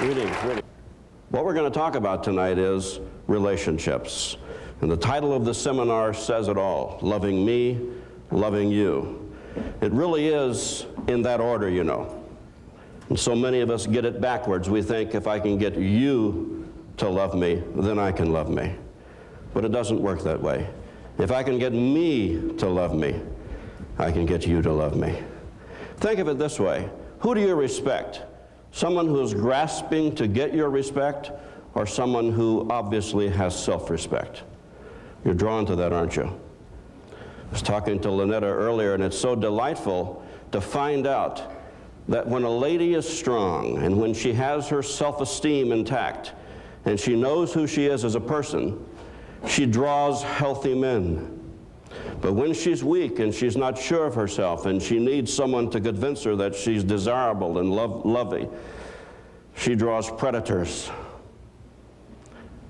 Greetings. What we're going to talk about tonight is relationships. And the title of the seminar says it all: loving me, loving you. It really is in that order, you know. And so many of us get it backwards. We think if I can get you to love me, then I can love me. But it doesn't work that way. If I can get me to love me, I can get you to love me. Think of it this way. Who do you respect? Someone who's grasping to get your respect, or someone who obviously has self-respect? You're drawn to that, aren't you? I was talking to Lynetta earlier, and it's so delightful to find out that when a lady is strong and when she has her self-esteem intact and she knows who she is as a person, she draws healthy men. But when she's weak and she's not sure of herself and she needs someone to convince her that she's desirable and lovely, she draws predators.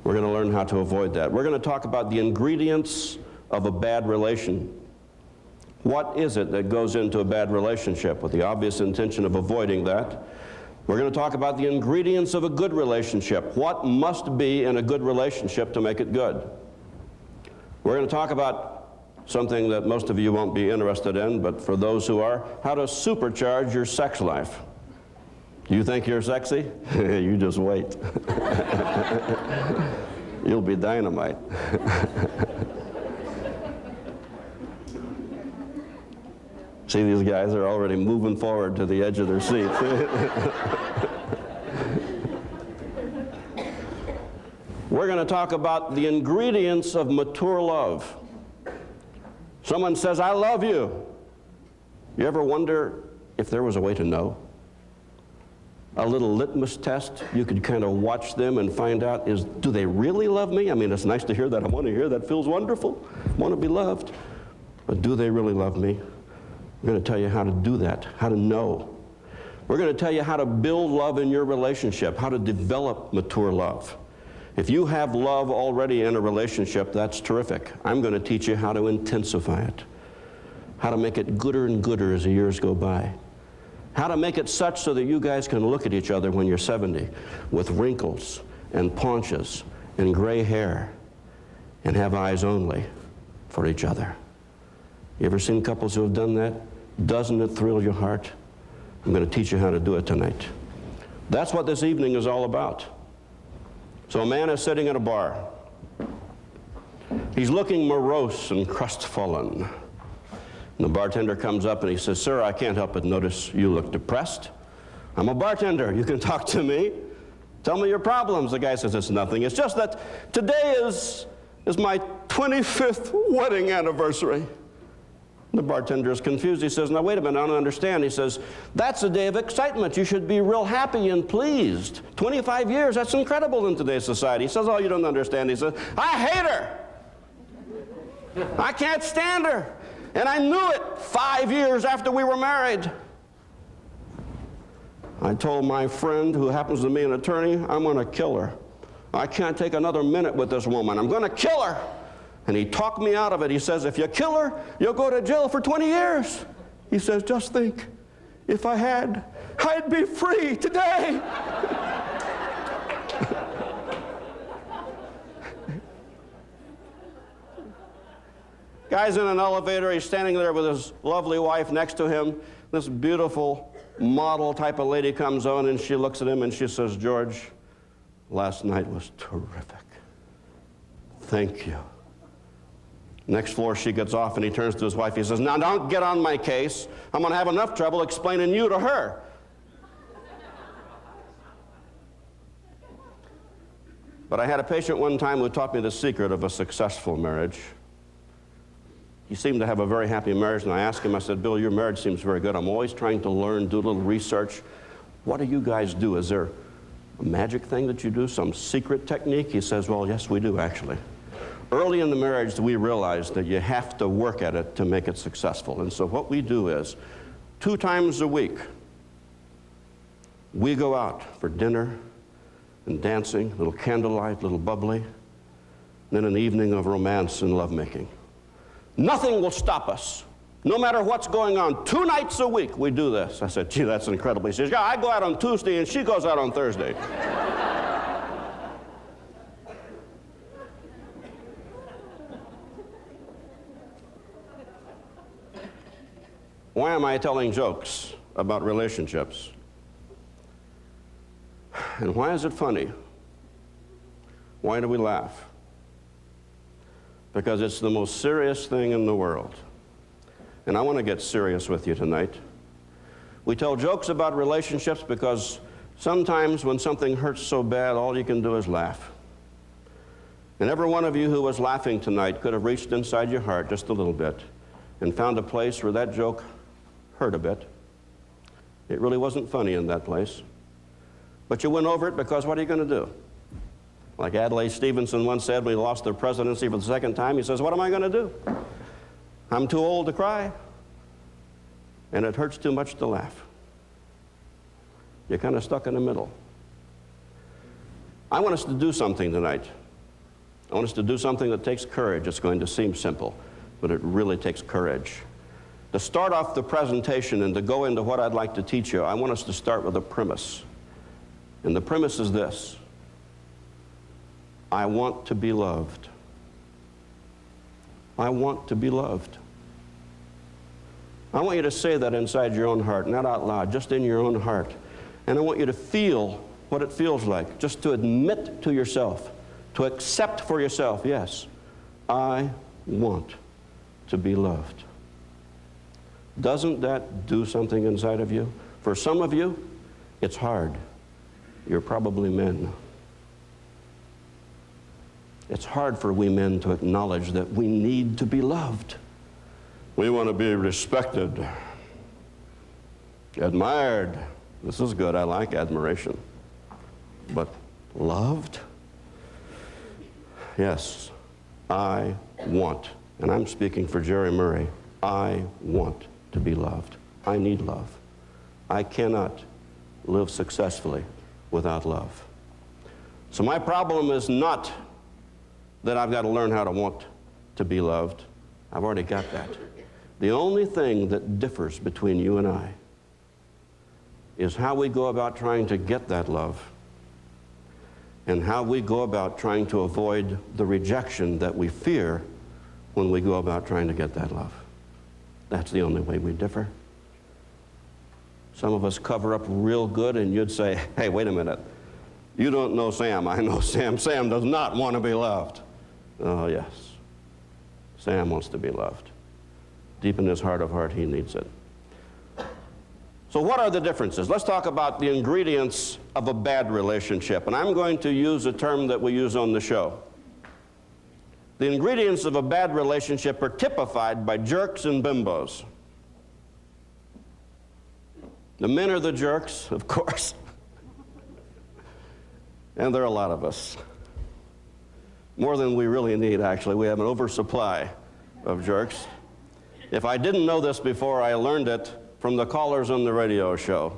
We're going to learn how to avoid that. We're going to talk about the ingredients of a bad relation. What is it that goes into a bad relationship, with the obvious intention of avoiding that? We're going to talk about the ingredients of a good relationship. What must be in a good relationship to make it good? We're going to talk about something that most of you won't be interested in, but for those who are, how to supercharge your sex life. You think you're sexy? You just wait. You'll be dynamite. See, these guys are already moving forward to the edge of their seats. We're going to talk about the ingredients of mature love. Someone says, I love you. You ever wonder if there was a way to know? A little litmus test, you could kind of watch them and find out, do they really love me? I mean, it's nice to hear that. I want to hear that. Feels wonderful. I want to be loved. But do they really love me? We're going to tell you how to do that, how to know. We're going to tell you how to build love in your relationship, how to develop mature love. If you have love already in a relationship, that's terrific. I'm going to teach you how to intensify it, how to make it gooder and gooder as the years go by, how to make it such so that you guys can look at each other when you're 70 with wrinkles and paunches and gray hair and have eyes only for each other. You ever seen couples who have done that? Doesn't it thrill your heart? I'm going to teach you how to do it tonight. That's what this evening is all about. So a man is sitting at a bar. He's looking morose and crestfallen. And the bartender comes up and he says, sir, I can't help but notice you look depressed. I'm a bartender. You can talk to me. Tell me your problems. The guy says, it's nothing. It's just that today is my 25th wedding anniversary. The bartender is confused. He says, now wait a minute, I don't understand. He says, that's a day of excitement. You should be real happy and pleased. 25 years, that's incredible in today's society. He says, oh, you don't understand. He says, I hate her. I can't stand her. And I knew it 5 years after we were married. I told my friend, who happens to be an attorney, I'm going to kill her. I can't take another minute with this woman. I'm going to kill her. And he talked me out of it. He says, if you kill her, you'll go to jail for 20 years. He says, just think, if I had, I'd be free today. Guy's in an elevator. He's standing there with his lovely wife next to him. This beautiful model type of lady comes on, and she looks at him and she says, George, last night was terrific. Thank you. Next floor, she gets off, and he turns to his wife. He says, now don't get on my case. I'm going to have enough trouble explaining you to her. But I had a patient one time who taught me the secret of a successful marriage. He seemed to have a very happy marriage, and I asked him, I said, Bill, your marriage seems very good. I'm always trying to learn, do a little research. What do you guys do? Is there a magic thing that you do, some secret technique? He says, well, yes, we do, actually. Early in the marriage, we realized that you have to work at it to make it successful. And so what we do is, 2 times a week, we go out for dinner and dancing, a little candlelight, a little bubbly, and then an evening of romance and lovemaking. Nothing will stop us No matter what's going on, 2 nights a week we do this. I said, gee, that's incredible. He says, yeah, I go out on Tuesday and she goes out on Thursday. Why am I telling jokes about relationships? And why is it funny? Why do we laugh? Because it's the most serious thing in the world. And I want to get serious with you tonight. We tell jokes about relationships because sometimes when something hurts so bad, all you can do is laugh. And every one of you who was laughing tonight could have reached inside your heart just a little bit and found a place where that joke hurt a bit. It really wasn't funny in that place. But you went over it because what are you going to do? Like Adlai Stevenson once said when he lost the presidency for the second time, he says, what am I going to do? I'm too old to cry, and it hurts too much to laugh. You're kind of stuck in the middle. I want us to do something tonight. I want us to do something that takes courage. It's going to seem simple, but it really takes courage. To start off the presentation and to go into what I'd like to teach you, I want us to start with a premise. And the premise is this: I want to be loved. I want to be loved. I want you to say that inside your own heart, not out loud, just in your own heart. And I want you to feel what it feels like, just to admit to yourself, to accept for yourself, yes, I want to be loved. Doesn't that do something inside of you? For some of you, it's hard. You're probably men. It's hard for we men to acknowledge that we need to be loved. We want to be respected, admired. This is good. I like admiration. But loved? Yes, I want. And I'm speaking for Jerry Murray. I want to be loved. I need love. I cannot live successfully without love. So my problem is not that I've got to learn how to want to be loved. I've already got that. The only thing that differs between you and I is how we go about trying to get that love and how we go about trying to avoid the rejection that we fear when we go about trying to get that love. That's the only way we differ. Some of us cover up real good, and you'd say, hey, wait a minute. You don't know Sam. I know Sam. Sam does not want to be loved. Oh, yes. Sam wants to be loved. Deep in his heart of heart, he needs it. So what are the differences? Let's talk about the ingredients of a bad relationship. And I'm going to use a term that we use on the show. The ingredients of a bad relationship are typified by jerks and bimbos. The men are the jerks, of course. And there are a lot of us. More than we really need, actually. We have an oversupply of jerks. If I didn't know this before, I learned it from the callers on the radio show.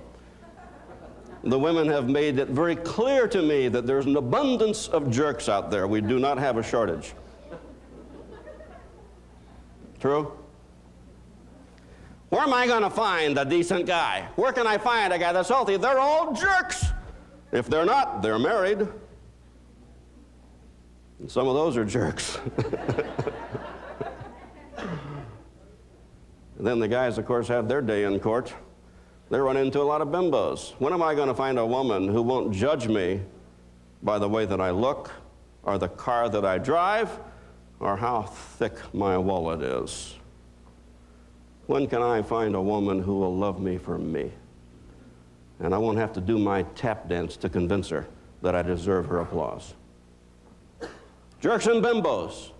The women have made it very clear to me that there's an abundance of jerks out there. We do not have a shortage. True? Where am I going to find a decent guy? Where can I find a guy that's healthy? They're all jerks. If they're not, they're married. And some of those are jerks. And then the guys, of course, have their day in court. They run into a lot of bimbos. When am I going to find a woman who won't judge me by the way that I look, or the car that I drive, or how thick my wallet is? When can I find a woman who will love me for me? And I won't have to do my tap dance to convince her that I deserve her applause. Jerks and bimbos.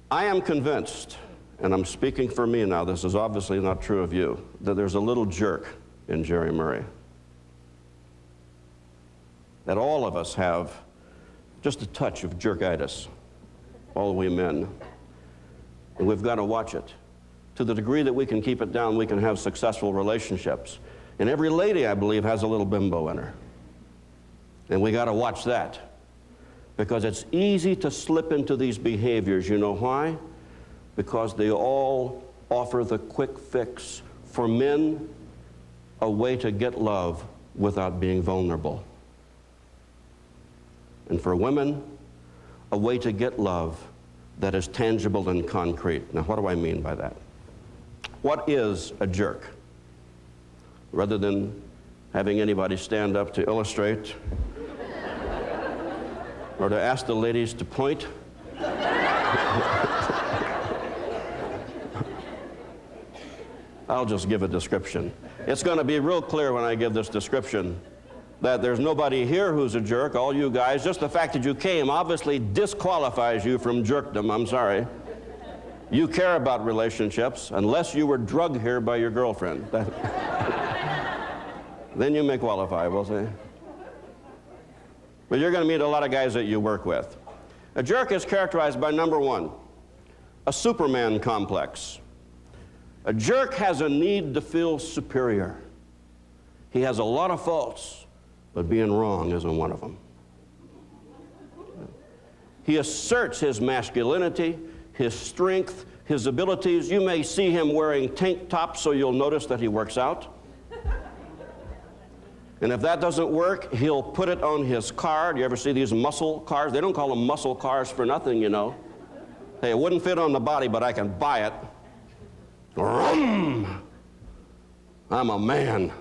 I am convinced, and I'm speaking for me now, this is obviously not true of you, that there's a little jerk in Jerry Murray. That all of us have just a touch of jerkitis, all we men. And we've got to watch it. To the degree that we can keep it down, we can have successful relationships. And every lady, I believe, has a little bimbo in her. And we got to watch that. Because it's easy to slip into these behaviors. You know why? because they all offer the quick fix. For men, a way to get love without being vulnerable. And for women, a way to get love that is tangible and concrete. Now, what do I mean by that? What is a jerk? Rather than having anybody stand up to illustrate or to ask the ladies to point, I'll just give a description. It's going to be real clear when I give this description that there's nobody here who's a jerk. All you guys, just the fact that you came obviously disqualifies you from jerkdom. I'm sorry. You care about relationships unless you were drugged here by your girlfriend. Then you may qualify, we'll see. But you're going to meet a lot of guys that you work with. A jerk is characterized by, number one, a Superman complex. A jerk has a need to feel superior. He has a lot of faults, but being wrong isn't one of them. He asserts his masculinity, his strength, his abilities. You may see him wearing tank tops so you'll notice that he works out. And if that doesn't work, he'll put it on his car. Do you ever see these muscle cars? They don't call them muscle cars for nothing, you know. Hey, it wouldn't fit on the body, but I can buy it. Vroom! I'm a man.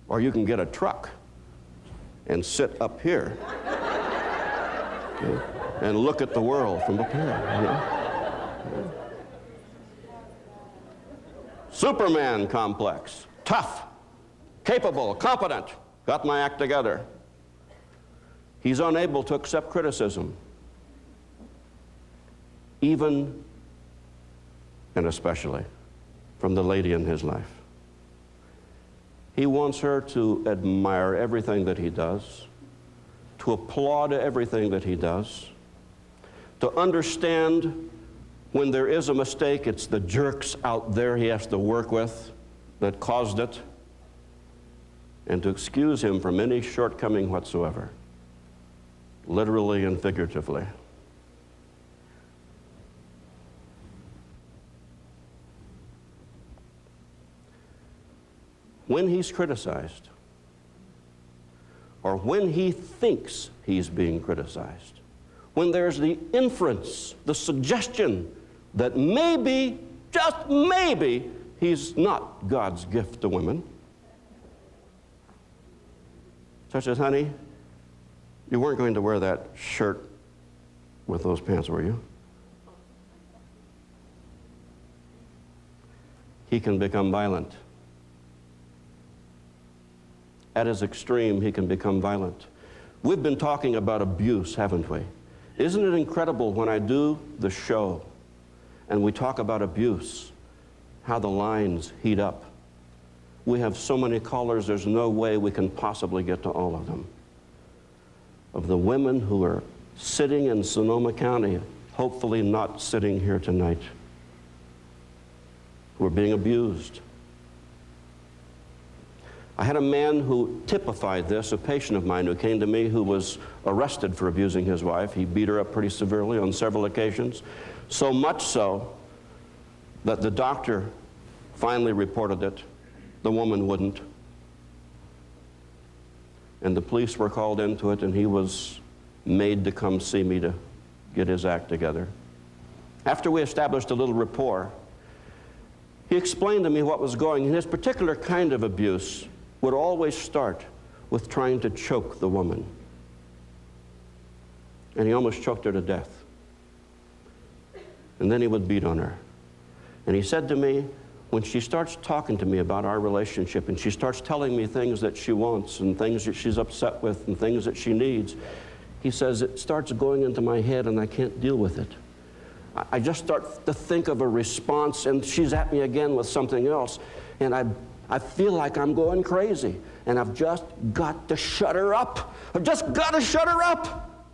Or you can get a truck and sit up here and look at the world from up here. You know? Superman complex. Tough, capable, competent. Got my act together. He's unable to accept criticism, even and especially from the lady in his life. He wants her to admire everything that he does, to applaud everything that he does, to understand when there is a mistake, it's the jerks out there he has to work with that caused it, and to excuse him from any shortcoming whatsoever, literally and figuratively. When he's criticized, or when he thinks he's being criticized, when there's the inference, the suggestion that maybe, just maybe, he's not God's gift to women, such as, honey, you weren't going to wear that shirt with those pants, were you? He can become violent. At his extreme, he can become violent. We've been talking about abuse, haven't we? Isn't it incredible when I do the show and we talk about abuse, how the lines heat up? We have so many callers, there's no way we can possibly get to all of them. Of the women who are sitting in Sonoma County, hopefully not sitting here tonight, who are being abused. I had a man who typified this, a patient of mine who came to me who was arrested for abusing his wife. He beat her up pretty severely on several occasions, so much so that the doctor finally reported it. The woman wouldn't. And the police were called into it, and he was made to come see me to get his act together. After we established a little rapport, he explained to me what was going on. His particular kind of abuse would always start with trying to choke the woman. And he almost choked her to death. And then he would beat on her. And he said to me, when she starts talking to me about our relationship and she starts telling me things that she wants and things that she's upset with and things that she needs, he says, it starts going into my head and I can't deal with it. I just start to think of a response and she's at me again with something else. And I feel like I'm going crazy, and I've just got to shut her up. I've just got to shut her up.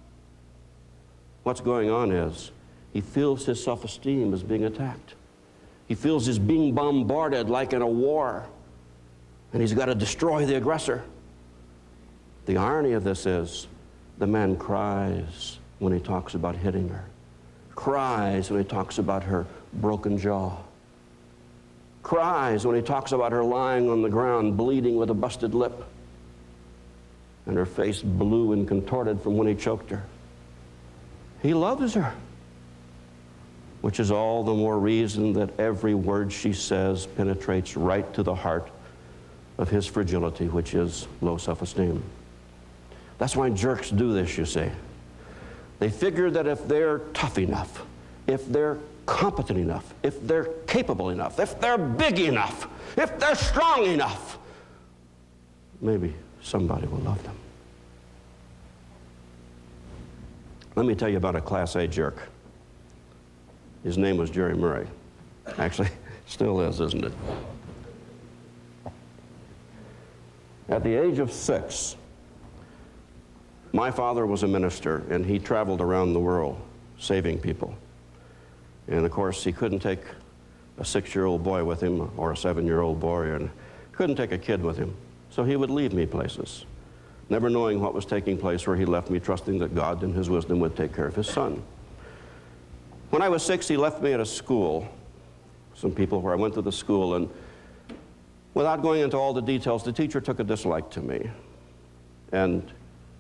What's going on is he feels his self-esteem is being attacked. He feels he's being bombarded like in a war, and he's got to destroy the aggressor. The irony of this is the man cries when he talks about hitting her, Cries when he talks about her broken jaw. Cries when he talks about her lying on the ground, bleeding with a busted lip, and her face blue and contorted from when he choked her. He loves her, which is all the more reason that every word she says penetrates right to the heart of his fragility, which is low self-esteem. That's why jerks do this, you see. They figure that if they're tough enough, if they're competent enough, if they're capable enough, if they're big enough, if they're strong enough, maybe somebody will love them. Let me tell you about a Class A jerk. His name was Jerry Murray. Actually, still is, isn't it? At the age of 6, my father was a minister, and he traveled around the world saving people. And of course, he couldn't take a 6-year-old boy with him or a 7-year-old boy, and couldn't take a kid with him. So he would leave me places, never knowing what was taking place where he left me, trusting that God in his wisdom would take care of his son. When I was 6, he left me at a school, some people where I went to the school, and without going into all the details, the teacher took a dislike to me. And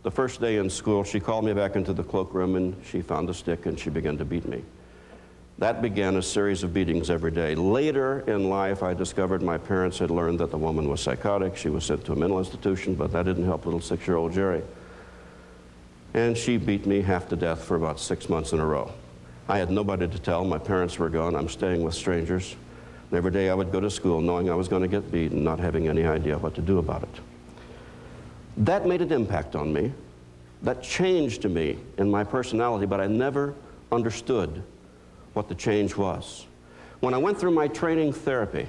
the first day in school, she called me back into the cloakroom, and she found a stick, and she began to beat me. That began a series of beatings every day. Later in life, I discovered my parents had learned that the woman was psychotic. She was sent to a mental institution, but that didn't help little 6-year-old Jerry. And she beat me half to death for about 6 months in a row. I had nobody to tell. My parents were gone. I'm staying with strangers. And every day I would go to school knowing I was going to get beat and not having any idea what to do about it. That made an impact on me. That changed me in my personality, but I never understood what the change was. When I went through my training therapy,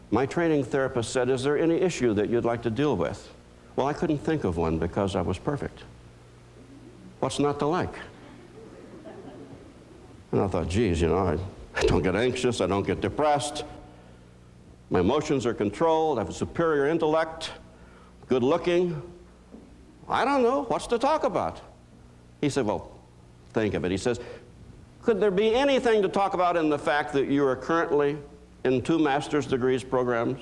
my training therapist said, "Is there any issue that you'd like to deal with?" Well, I couldn't think of one because I was perfect. What's not to like? And I thought, geez, you know, I don't get anxious, I don't get depressed. My emotions are controlled, I have a superior intellect, good looking. I don't know, what's to talk about? He said, well, think of it. He says, could there be anything to talk about in the fact that you are currently in 2 master's degrees programs,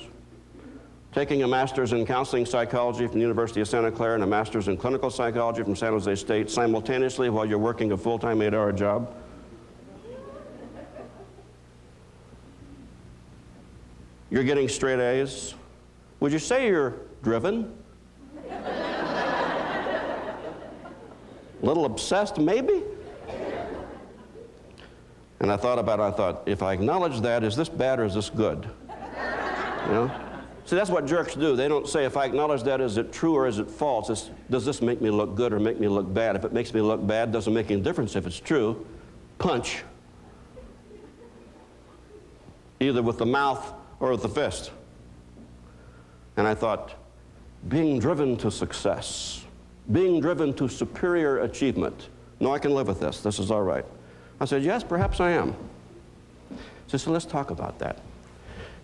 taking a master's in counseling psychology from the University of Santa Clara and a master's in clinical psychology from San Jose State simultaneously while you're working a full-time 8-hour job? You're getting straight A's. Would you say you're driven? A little obsessed, maybe? And I thought about it, I thought, if I acknowledge that, is this bad or is this good? You know? See, that's what jerks do. They don't say, if I acknowledge that, is it true or is it false? It's, does this make me look good or make me look bad? If it makes me look bad, doesn't make any difference if it's true. Punch. Either with the mouth or with the fist. And I thought, being driven to success, being driven to superior achievement, no, I can live with this. This is all right. I said, yes, perhaps I am. He said, so let's talk about that.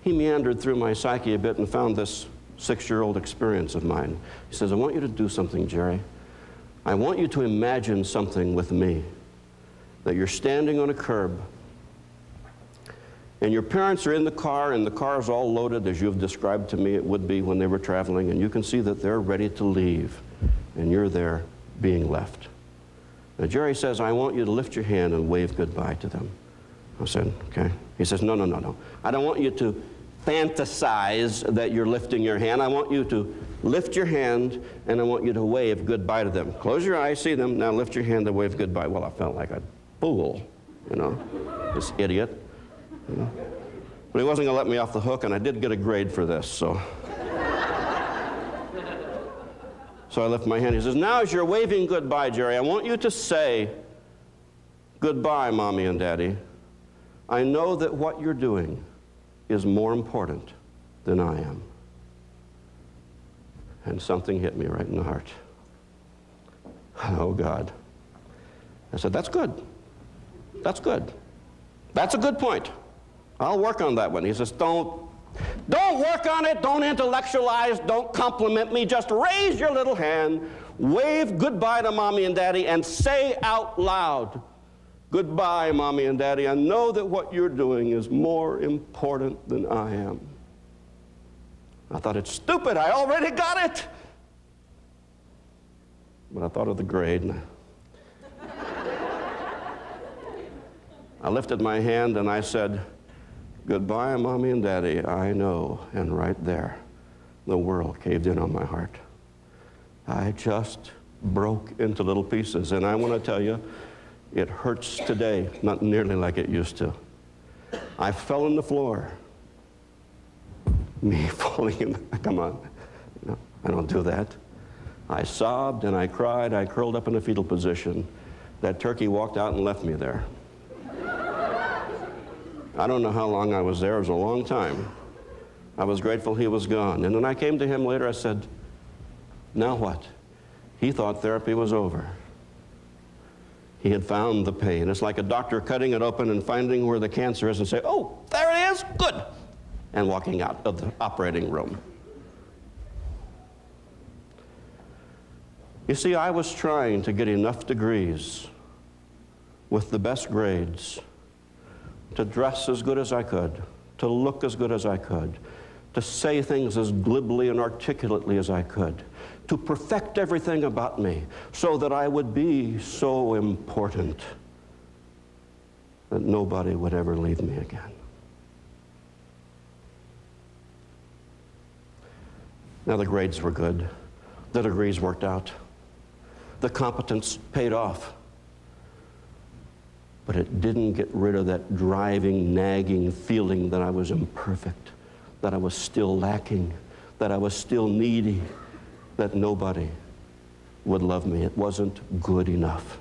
He meandered through my psyche a bit and found this 6-year-old experience of mine. He says, I want you to do something, Jerry. I want you to imagine something with me, that you're standing on a curb, and your parents are in the car, and the car is all loaded, as you've described to me it would be when they were traveling, and you can see that they're ready to leave, and you're there being left. Now, Jerry says, I want you to lift your hand and wave goodbye to them. I said, okay. He says, no, no, no, no. I don't want you to fantasize that you're lifting your hand. I want you to lift your hand, and I want you to wave goodbye to them. Close your eyes, see them. Now lift your hand and wave goodbye. Well, I felt like a fool, you know, this idiot. You know? But he wasn't going to let me off the hook, and I did get a grade for this, so. So I lift my hand. He says, now as you're waving goodbye, Jerry, I want you to say, goodbye, Mommy and Daddy. I know that what you're doing is more important than I am. And something hit me right in the heart. Oh, God. I said, that's good. That's good. That's a good point. I'll work on that one. He says, don't work on it, don't intellectualize, don't compliment me, just raise your little hand, wave goodbye to Mommy and Daddy, and say out loud, Goodbye, Mommy and Daddy. I know that what you're doing is more important than I am. I thought, it's stupid. I already got it. But I thought of the grade. And I lifted my hand and I said, goodbye, Mommy and Daddy. I know. And right there, the world caved in on my heart. I just broke into little pieces. And I want to tell you, it hurts today, not nearly like it used to. I fell on the floor. Me falling in, come on. No, I don't do that. I sobbed and I cried. I curled up in a fetal position. That turkey walked out and left me there. I don't know how long I was there. It was a long time. I was grateful he was gone. And when I came to him later, I said, now what? He thought therapy was over. He had found the pain. It's like a doctor cutting it open and finding where the cancer is and say, oh, there it is, good, and walking out of the operating room. You see, I was trying to get enough degrees with the best grades to dress as good as I could, to look as good as I could, to say things as glibly and articulately as I could, to perfect everything about me so that I would be so important that nobody would ever leave me again. Now, the grades were good. The degrees worked out. The competence paid off. But it didn't get rid of that driving, nagging feeling that I was imperfect, that I was still lacking, that I was still needy, that nobody would love me. It wasn't good enough.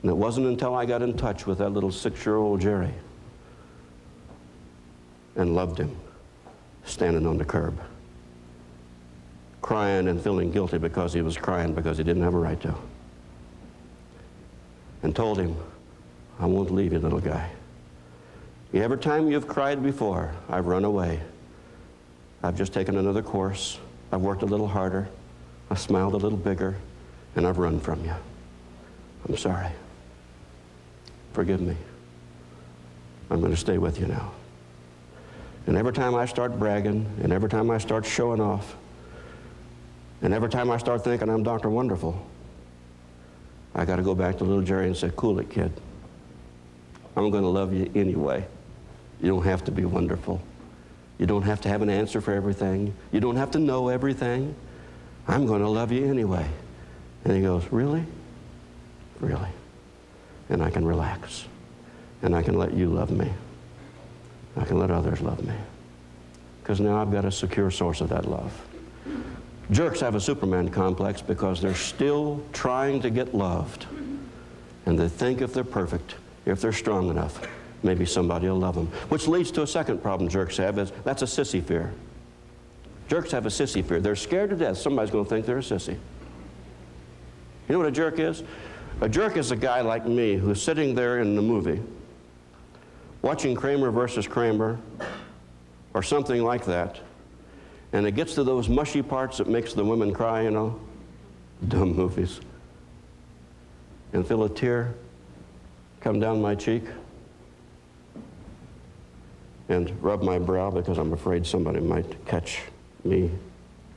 And it wasn't until I got in touch with that little 6-year-old Jerry and loved him, standing on the curb, crying and feeling guilty because he was crying because he didn't have a right to, and told him, I won't leave you, little guy. Every time you've cried before, I've run away. I've just taken another course. I've worked a little harder. I smiled a little bigger, and I've run from you. I'm sorry. Forgive me. I'm going to stay with you now. And every time I start bragging, and every time I start showing off, and every time I start thinking I'm Dr. Wonderful, I got to go back to little Jerry and say, cool it, kid. I'm going to love you anyway. You don't have to be wonderful. You don't have to have an answer for everything. You don't have to know everything. I'm going to love you anyway. And he goes, really? Really? And I can relax. And I can let you love me. I can let others love me. Because now I've got a secure source of that love. Jerks have a Superman complex because they're still trying to get loved. And they think if they're perfect, if they're strong enough, maybe somebody will love them. Which leads to a second problem jerks have, is that's a sissy fear. Jerks have a sissy fear. They're scared to death somebody's going to think they're a sissy. You know what a jerk is? A jerk is a guy like me who's sitting there in the movie watching Kramer versus Kramer or something like that, and it gets to those mushy parts that makes the women cry, you know, dumb movies, and feel a tear come down my cheek and rub my brow because I'm afraid somebody might catch me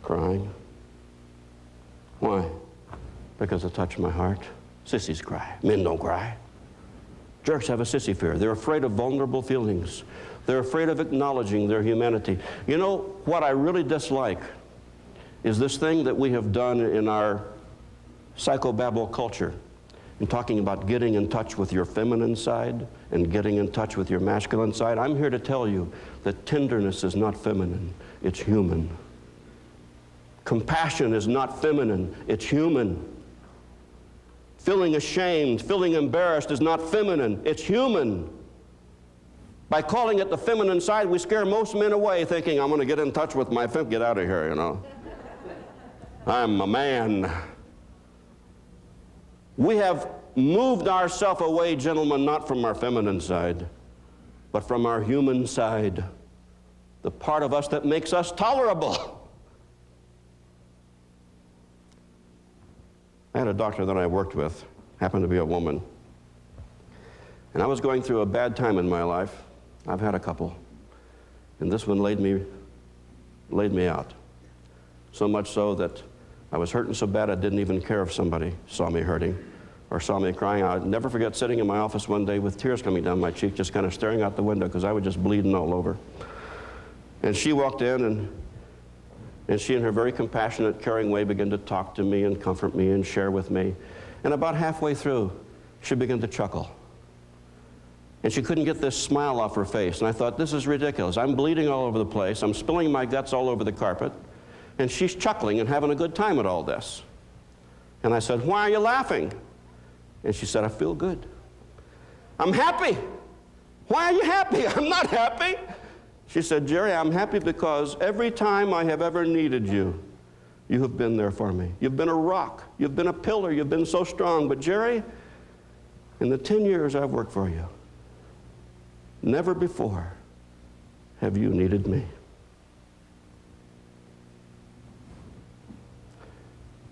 crying. Why? Because it touched my heart. Sissies cry. Men don't cry. Jerks have a sissy fear. They're afraid of vulnerable feelings. They're afraid of acknowledging their humanity. You know, what I really dislike is this thing that we have done in our psychobabble culture, in talking about getting in touch with your feminine side and getting in touch with your masculine side. I'm here to tell you that tenderness is not feminine, it's human. Compassion is not feminine, it's human. Feeling ashamed, feeling embarrassed is not feminine, it's human. By calling it the feminine side, we scare most men away thinking, I'm going to get in touch with my get out of here, you know. I'm a man. We have moved ourselves away, gentlemen, not from our feminine side, but from our human side, the part of us that makes us tolerable. I had a doctor that I worked with, happened to be a woman, And I was going through a bad time in my life. I've had a couple. And this one laid me out. So much so that I was hurting so bad I didn't even care if somebody saw me hurting or saw me crying. I'll never forget sitting in my office one day with tears coming down my cheek, just kind of staring out the window because I was just bleeding all over. And she walked in, and she in her very compassionate, caring way began to talk to me and comfort me and share with me. And about halfway through, she began to chuckle. And she couldn't get this smile off her face. And I thought, this is ridiculous. I'm bleeding all over the place. I'm spilling my guts all over the carpet. And she's chuckling and having a good time at all this. And I said, why are you laughing? And she said, I feel good. I'm happy. Why are you happy? I'm not happy. She said, Jerry, I'm happy because every time I have ever needed you, you have been there for me. You've been a rock. You've been a pillar. You've been so strong. But Jerry, in the 10 years I've worked for you, never before have you needed me.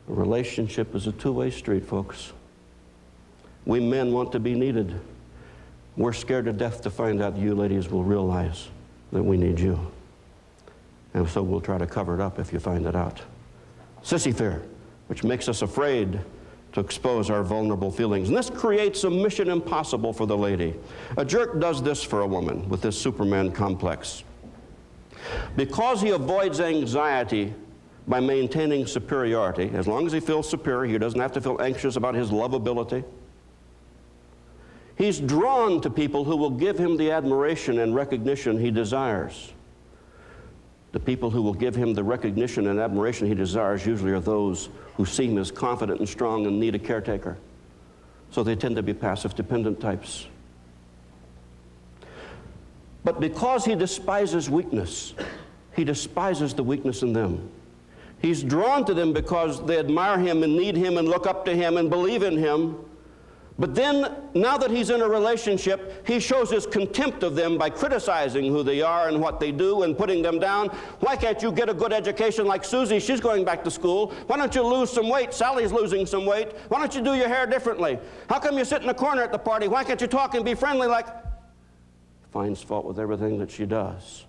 A relationship is a two-way street, folks. We men want to be needed. We're scared to death to find out you ladies will realize that we need you. And so we'll try to cover it up if you find it out. Sissy fear, which makes us afraid to expose our vulnerable feelings. And this creates a mission impossible for the lady. A jerk does this for a woman with this Superman complex. Because he avoids anxiety by maintaining superiority, as long as he feels superior, he doesn't have to feel anxious about his lovability. He's drawn to people who will give him the admiration and recognition he desires. The people who will give him the recognition and admiration he desires usually are those who see him as confident and strong and need a caretaker. So they tend to be passive dependent types. But because he despises weakness, he despises the weakness in them. He's drawn to them because they admire him and need him and look up to him and believe in him. But then, now that he's in a relationship, he shows his contempt of them by criticizing who they are and what they do and putting them down. Why can't you get a good education like Susie? She's going back to school. Why don't you lose some weight? Sally's losing some weight. Why don't you do your hair differently? How come you sit in the corner at the party? Why can't you talk and be friendly like... Finds fault with everything that she does.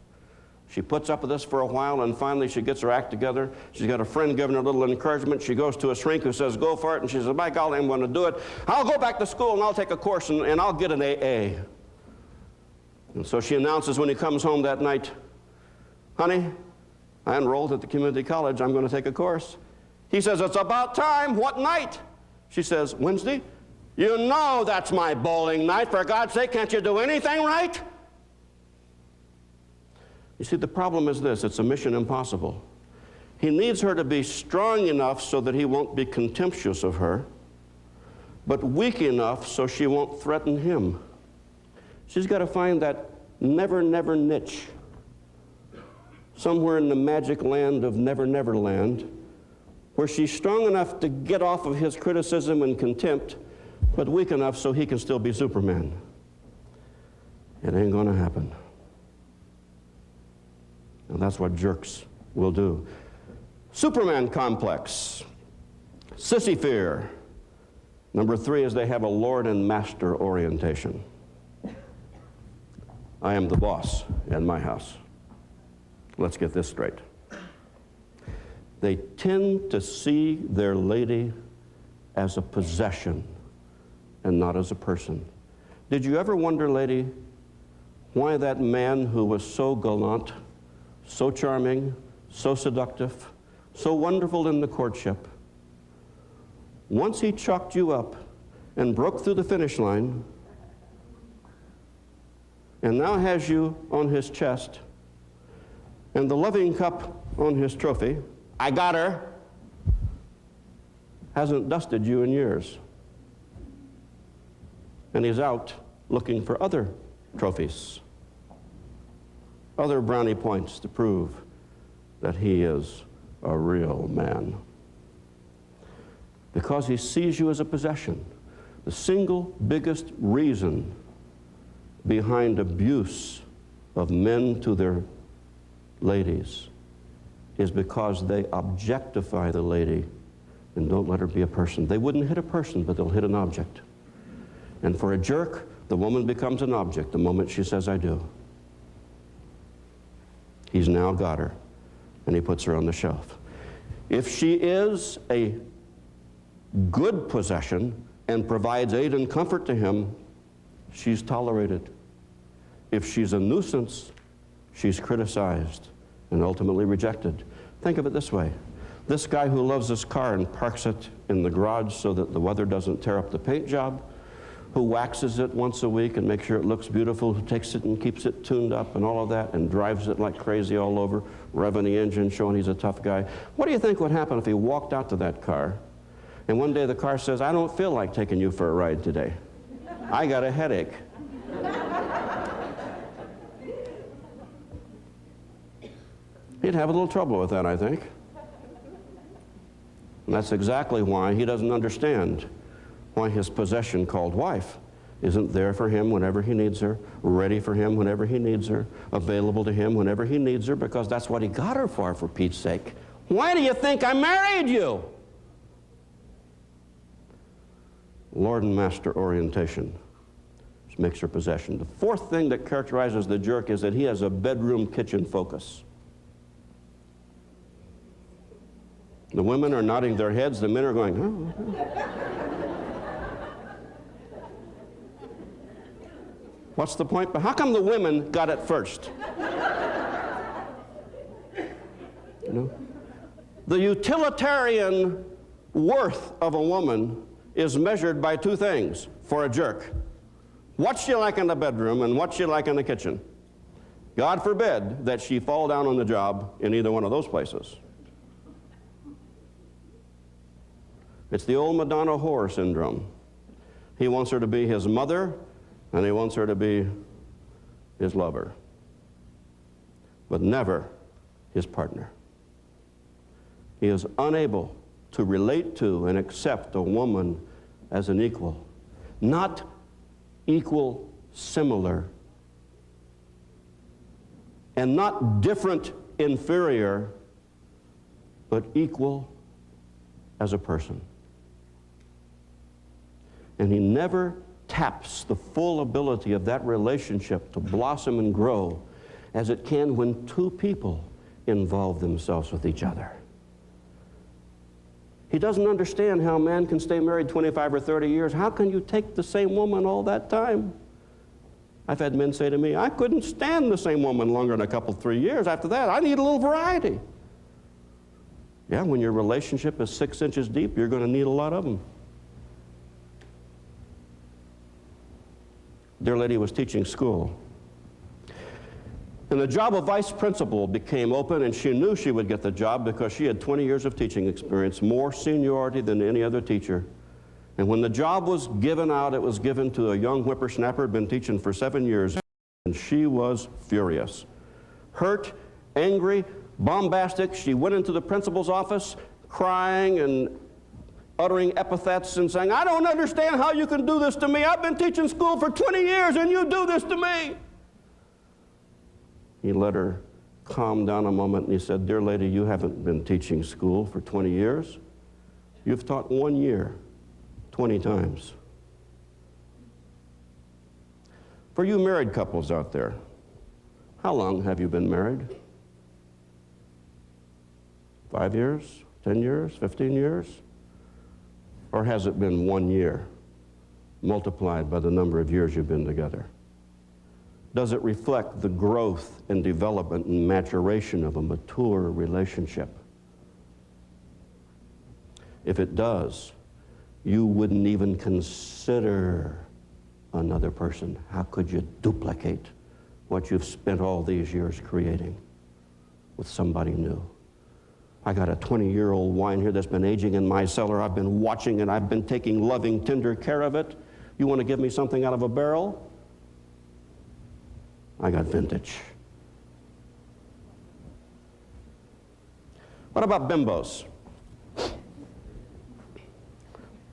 She puts up with this for a while, and finally she gets her act together. She's got a friend giving her a little encouragement. She goes to a shrink who says, go for it, and she says, by golly, I'm going to do it. I'll go back to school, and I'll take a course, and I'll get an AA. And so she announces when he comes home that night, honey, I enrolled at the community college. I'm going to take a course. He says, it's about time. What night? She says, Wednesday. You know that's my bowling night. For God's sake, can't you do anything right? You see, the problem is this. It's a mission impossible. He needs her to be strong enough so that he won't be contemptuous of her, but weak enough so she won't threaten him. She's got to find that never, never niche somewhere in the magic land of Never, Never Land, where she's strong enough to get off of his criticism and contempt, but weak enough so he can still be Superman. It ain't going to happen. And that's what jerks will do. Superman complex. Sissy fear. Number 3 is they have a lord and master orientation. I am the boss in my house. Let's get this straight. They tend to see their lady as a possession and not as a person. Did you ever wonder, lady, why that man who was so gallant, so charming, so seductive, so wonderful in the courtship, once he chalked you up and broke through the finish line and now has you on his chest and the loving cup on his trophy, I got her, hasn't dusted you in years. And he's out looking for other trophies, other brownie points to prove that he is a real man. Because he sees you as a possession. The single biggest reason behind abuse of men to their ladies is because they objectify the lady and don't let her be a person. They wouldn't hit a person, but they'll hit an object. And for a jerk, The woman becomes an object the moment she says, I do. He's now got her, and he puts her on the shelf. If she is a good possession and provides aid and comfort to him, she's tolerated. If she's a nuisance, she's criticized and ultimately rejected. Think of it this way. This guy who loves his car and parks it in the garage so that the weather doesn't tear up the paint job, who waxes it once a week and makes sure it looks beautiful, who takes it and keeps it tuned up and all of that and drives it like crazy all over, revving the engine, showing he's a tough guy. What do you think would happen if he walked out to that car and one day the car says, I don't feel like taking you for a ride today. I got a headache. He'd have a little trouble with that, I think. And that's exactly why he doesn't understand why his possession called wife isn't there for him whenever he needs her, ready for him whenever he needs her, available to him whenever he needs her, because that's what he got her for Pete's sake. Why do you think I married you? Lord and master orientation, which makes her possession. The fourth thing that characterizes the jerk is that he has a bedroom kitchen focus. The women are nodding their heads, the men are going, oh. What's the point? But how come the women got it first? You know? The utilitarian worth of a woman is measured by two things for a jerk. What's she like in the bedroom and what's she like in the kitchen? God forbid that she fall down on the job in either one of those places. It's the old Madonna whore syndrome. He wants her to be his mother, and he wants her to be his lover, but never his partner. He is unable to relate to and accept a woman as an equal. Not equal, similar, and not different, inferior, but equal as a person. And he never taps the full ability of that relationship to blossom and grow as it can when two people involve themselves with each other. He doesn't understand how a man can stay married 25 or 30 years. How can you take the same woman all that time? I've had men say to me, I couldn't stand the same woman longer than a couple, 3 years. After that, I need a little variety. Yeah, when your relationship is 6 inches deep, you're going to need a lot of them. Dear lady was teaching school. And the job of vice principal became open, and she knew she would get the job because she had 20 years of teaching experience, more seniority than any other teacher. And when the job was given out, it was given to a young whippersnapper who had been teaching for 7 years, and she was furious. Hurt, angry, bombastic. She went into the principal's office crying and uttering epithets and saying, I don't understand how you can do this to me. I've been teaching school for 20 years and you do this to me. He let her calm down a moment and he said, dear lady, you haven't been teaching school for 20 years. You've taught 1 year, 20 times. For you married couples out there, how long have you been married? 5 years, 10 years, 15 years? Or has it been 1 year multiplied by the number of years you've been together? Does it reflect the growth and development and maturation of a mature relationship? If it does, you wouldn't even consider another person. How could you duplicate what you've spent all these years creating with somebody new? I got a 20-year-old wine here that's been aging in my cellar. I've been watching it. I've been taking loving, tender care of it. You want to give me something out of a barrel? I got vintage. What about bimbos?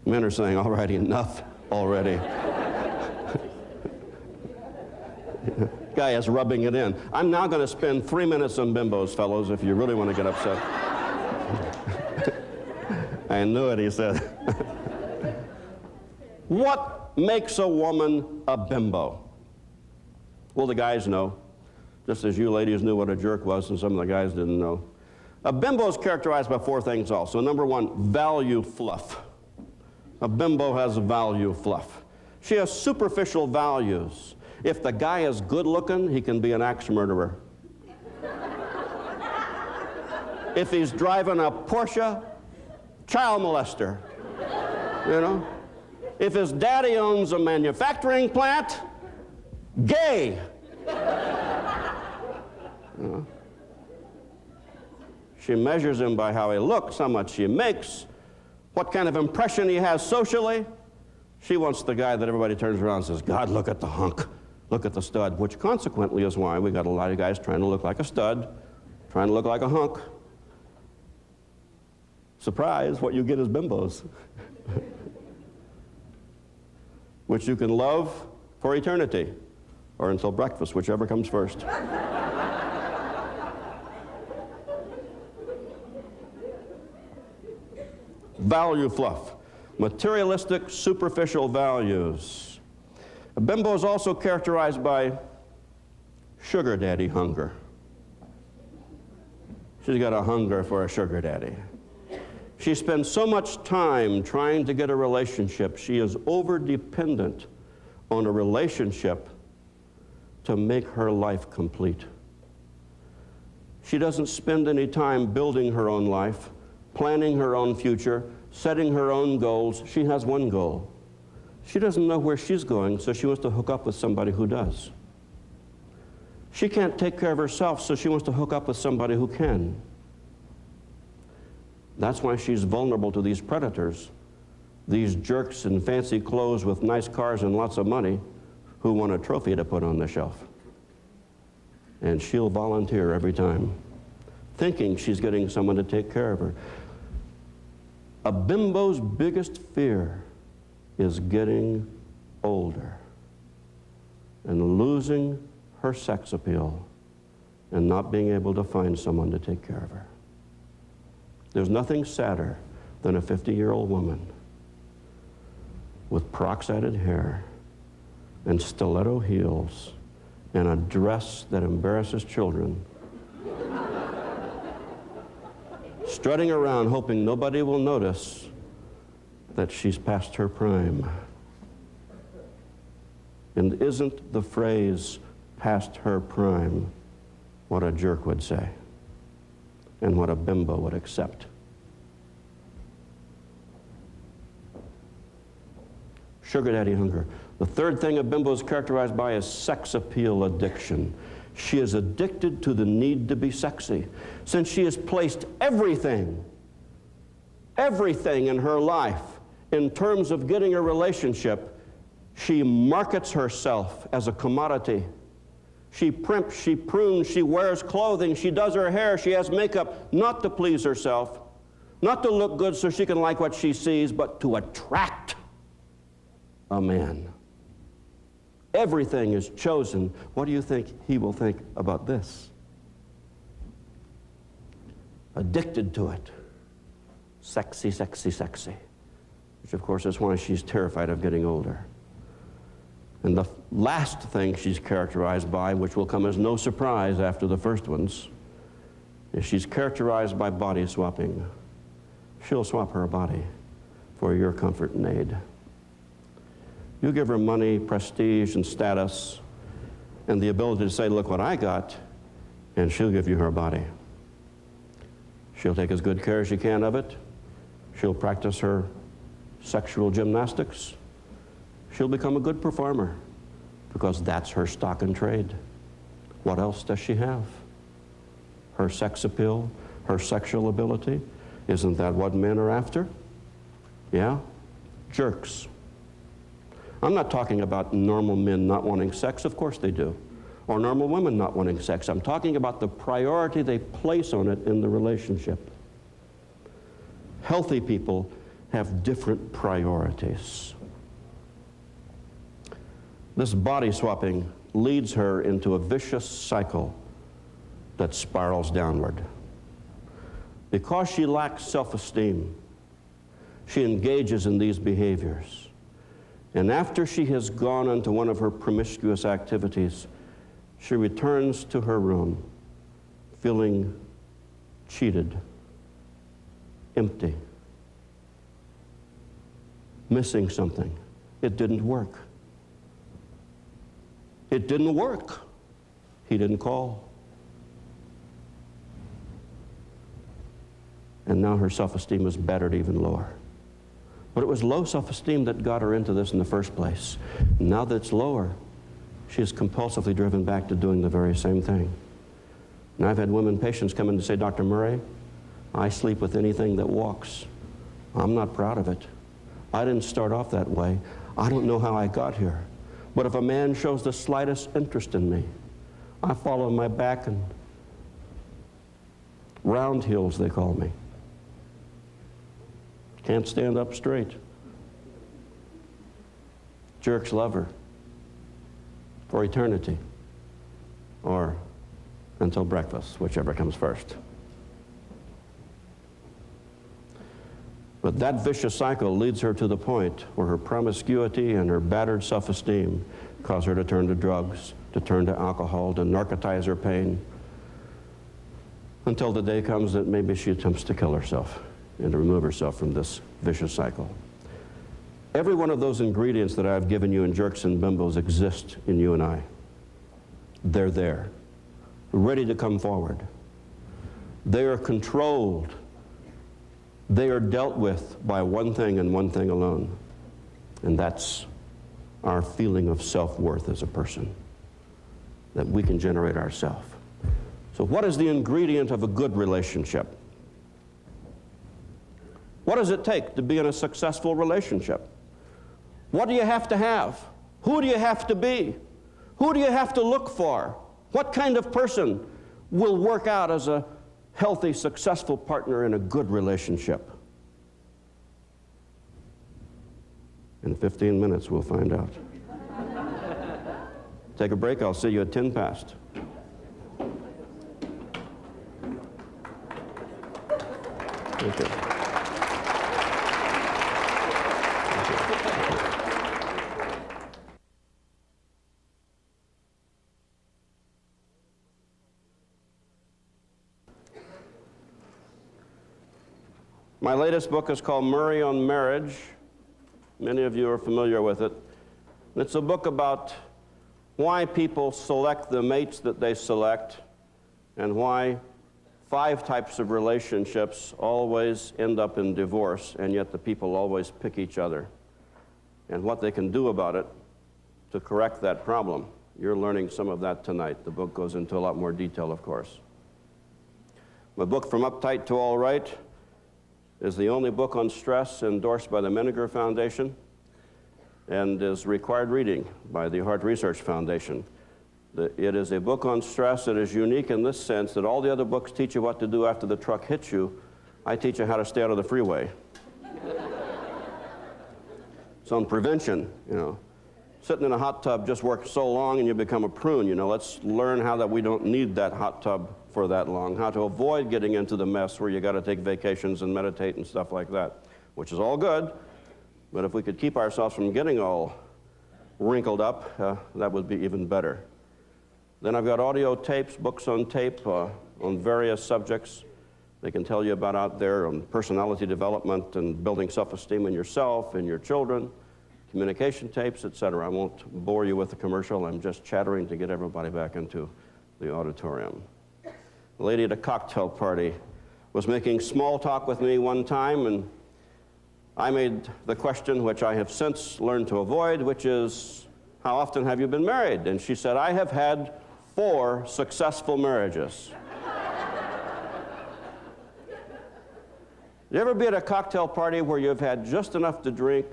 Men are saying, all right, enough already. Guy is rubbing it in. I'm now going to spend 3 minutes on bimbos, fellows, if you really want to get upset. I knew it, he said. What What makes a woman a bimbo? Well, the guys know, just as you ladies knew what a jerk was and some of the guys didn't know. A bimbo is characterized by four things also. Number one, value fluff. A bimbo has value fluff. She has superficial values. If the guy is good looking, he can be an axe murderer. If he's driving a Porsche, child molester, you know? If his daddy owns a manufacturing plant, gay. You know? She measures him by how he looks, how much he makes, what kind of impression he has socially. She wants the guy that everybody turns around and says, God, look at the hunk, look at the stud, which consequently is why we got a lot of guys trying to look like a stud, trying to look like a hunk. Surprise, what you get is bimbos, which you can love for eternity or until breakfast, whichever comes first. Value fluff, materialistic, superficial values. A bimbo is also characterized by sugar daddy hunger. She's got a hunger for a sugar daddy. She spends so much time trying to get a relationship, she is over-dependent on a relationship to make her life complete. She doesn't spend any time building her own life, planning her own future, setting her own goals. She has one goal. She doesn't know where she's going, so she wants to hook up with somebody who does. She can't take care of herself, so she wants to hook up with somebody who can. That's why she's vulnerable to these predators, these jerks in fancy clothes with nice cars and lots of money who want a trophy to put on the shelf. And she'll volunteer every time, thinking she's getting someone to take care of her. A bimbo's biggest fear is getting older and losing her sex appeal and not being able to find someone to take care of her. There's nothing sadder than a 50-year-old woman with peroxided hair and stiletto heels and a dress that embarrasses children, strutting around hoping nobody will notice that she's past her prime. And isn't the phrase past her prime what a jerk would say and what a bimbo would accept? Sugar daddy hunger. The third thing a bimbo is characterized by is sex appeal addiction. She is addicted to the need to be sexy. Since she has placed everything in her life in terms of getting a relationship, she markets herself as a commodity. She primps, she prunes, she wears clothing, she does her hair, she has makeup, not to please herself, not to look good so she can like what she sees, but to attract a man. Everything is chosen. What do you think he will think about this? Addicted to it. Sexy, sexy, sexy. Which, of course, is why she's terrified of getting older. And the last thing she's characterized by, which will come as no surprise after the first ones, is she's characterized by body swapping. She'll swap her body for your comfort and aid. You give her money, prestige, and status, and the ability to say, look what I got, and she'll give you her body. She'll take as good care as she can of it. She'll practice her sexual gymnastics. She'll become a good performer because that's her stock and trade. What else does she have? Her sex appeal, her sexual ability. Isn't that what men are after? Yeah? Jerks. I'm not talking about normal men not wanting sex. Of course they do. Or normal women not wanting sex. I'm talking about the priority they place on it in the relationship. Healthy people have different priorities. This body swapping leads her into a vicious cycle that spirals downward. Because she lacks self-esteem, she engages in these behaviors. And after she has gone into one of her promiscuous activities, she returns to her room feeling cheated, empty, missing something. It didn't work. It didn't work. He didn't call. And now her self-esteem is battered even lower. But it was low self-esteem that got her into this in the first place. Now that it's lower, she is compulsively driven back to doing the very same thing. And I've had women patients come in to say, Dr. Murray, I sleep with anything that walks. I'm not proud of it. I didn't start off that way. I don't know how I got here. But if a man shows the slightest interest in me, I fall on my back and round hills, they call me. Can't stand up straight. Jerks love her for eternity or until breakfast, whichever comes first. But that vicious cycle leads her to the point where her promiscuity and her battered self-esteem cause her to turn to drugs, to turn to alcohol, to narcotize her pain, until the day comes that maybe she attempts to kill herself and to remove herself from this vicious cycle. Every one of those ingredients that I've given you in jerks and bimbos exist in you and I. They're there, ready to come forward. They are controlled. They are dealt with by one thing and one thing alone, and that's our feeling of self-worth as a person, that we can generate ourselves. So what is the ingredient of a good relationship? What does it take to be in a successful relationship? What do you have to have? Who do you have to be? Who do you have to look for? What kind of person will work out as a healthy, successful partner in a good relationship? In 15 minutes, we'll find out. Take a break. I'll see you at 10 past. Thank you. My latest book is called Murray on Marriage. Many of you are familiar with it. It's a book about why people select the mates that they select and why 5 types of relationships always end up in divorce, and yet the people always pick each other, and what they can do about it to correct that problem. You're learning some of that tonight. The book goes into a lot more detail, of course. My book, From Uptight to All Right, is the only book on stress endorsed by the Menninger Foundation and is required reading by the Heart Research Foundation. It is a book on stress that is unique in this sense that all the other books teach you what to do after the truck hits you. I teach you how to stay out of the freeway. It's on prevention, you know. Sitting in a hot tub just works so long and you become a prune, you know. Let's learn how that we don't need that hot tub for that long, how to avoid getting into the mess where you got to take vacations and meditate and stuff like that, which is all good, but if we could keep ourselves from getting all wrinkled up, that would be even better. Then I've got audio tapes, books on tape on various subjects. They can tell you about out there on personality development and building self-esteem in yourself and your children, communication tapes, etc. I won't bore you with the commercial. I'm just chattering to get everybody back into the auditorium. A lady at a cocktail party was making small talk with me one time, and I made the question, which I have since learned to avoid, which is, how often have you been married? And she said, I have had 4 successful marriages. You ever be at a cocktail party where you've had just enough to drink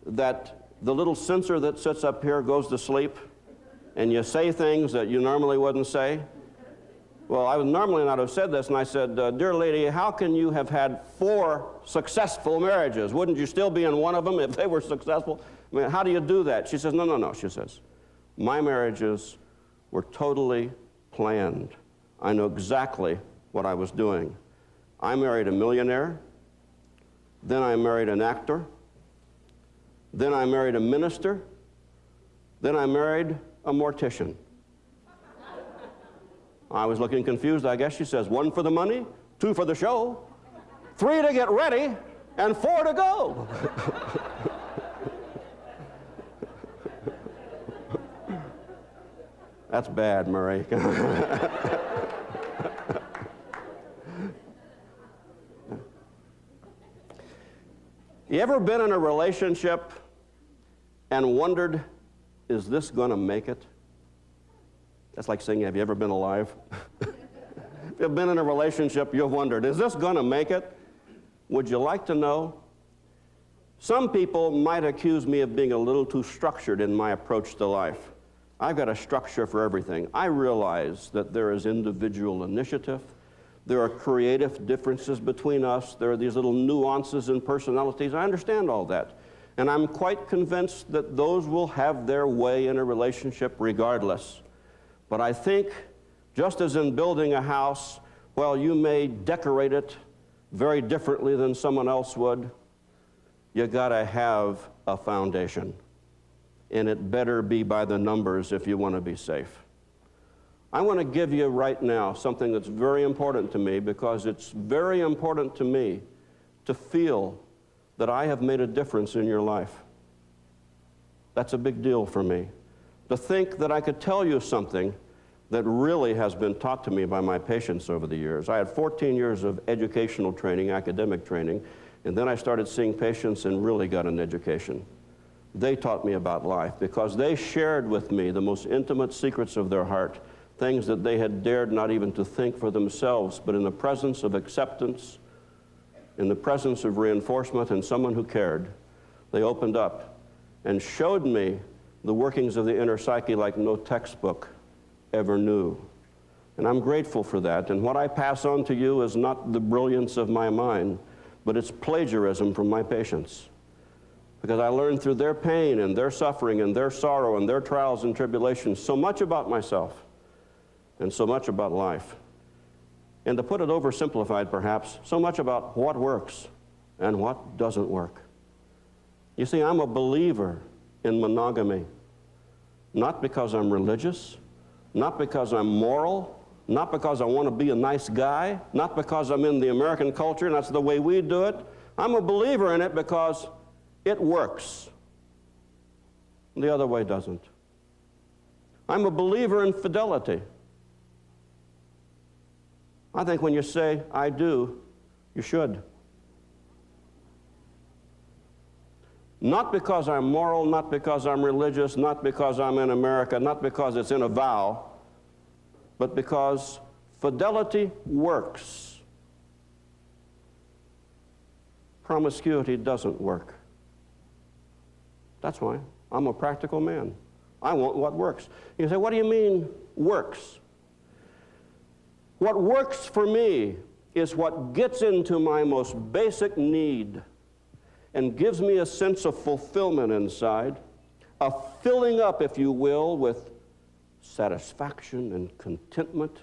that the little censor that sits up here goes to sleep and you say things that you normally wouldn't say? Well, I would normally not have said this, and I said, dear lady, how can you have had 4 successful marriages? Wouldn't you still be in one of them if they were successful? I mean, how do you do that? She says, no, no, no, she says. My marriages were totally planned. I know exactly what I was doing. I married a millionaire, then I married an actor, Then I married a minister. Then I married a mortician. I was looking confused. I guess she says 1 for the money, 2 for the show, 3 to get ready, and 4 to go. That's bad, Murray. You ever been in a relationship and wondered, is this going to make it? That's like saying, have you ever been alive? If you've been in a relationship, you've wondered, is this going to make it? Would you like to know? Some people might accuse me of being a little too structured in my approach to life. I've got a structure for everything. I realize that there is individual initiative. There are creative differences between us. There are these little nuances in personalities. I understand all that. And I'm quite convinced that those will have their way in a relationship regardless. But I think, just as in building a house, well, you may decorate it very differently than someone else would, you gotta have a foundation. And it better be by the numbers if you want to be safe. I want to give you right now something that's very important to me, because it's very important to me to feel that I have made a difference in your life. That's a big deal for me. To think that I could tell you something that really has been taught to me by my patients over the years. I had 14 years of educational training, academic training, and then I started seeing patients and really got an education. They taught me about life because they shared with me the most intimate secrets of their heart, things that they had dared not even to think for themselves, but in the presence of acceptance, in the presence of reinforcement and someone who cared, they opened up and showed me the workings of the inner psyche like no textbook ever knew. And I'm grateful for that. And what I pass on to you is not the brilliance of my mind, but it's plagiarism from my patients. Because I learned through their pain and their suffering and their sorrow and their trials and tribulations so much about myself and so much about life. And to put it oversimplified perhaps, so much about what works and what doesn't work. You see, I'm a believer in monogamy, not because I'm religious, not because I'm moral, not because I want to be a nice guy, not because I'm in the American culture and that's the way we do it. I'm a believer in it because it works. The other way doesn't. I'm a believer in fidelity. I think when you say, I do, you should. Not because I'm moral, not because I'm religious, not because I'm in America, not because it's in a vow, but because fidelity works. Promiscuity doesn't work. That's why I'm a practical man. I want what works. You say, what do you mean works? What works for me is what gets into my most basic need and gives me a sense of fulfillment inside, a filling up, if you will, with satisfaction and contentment,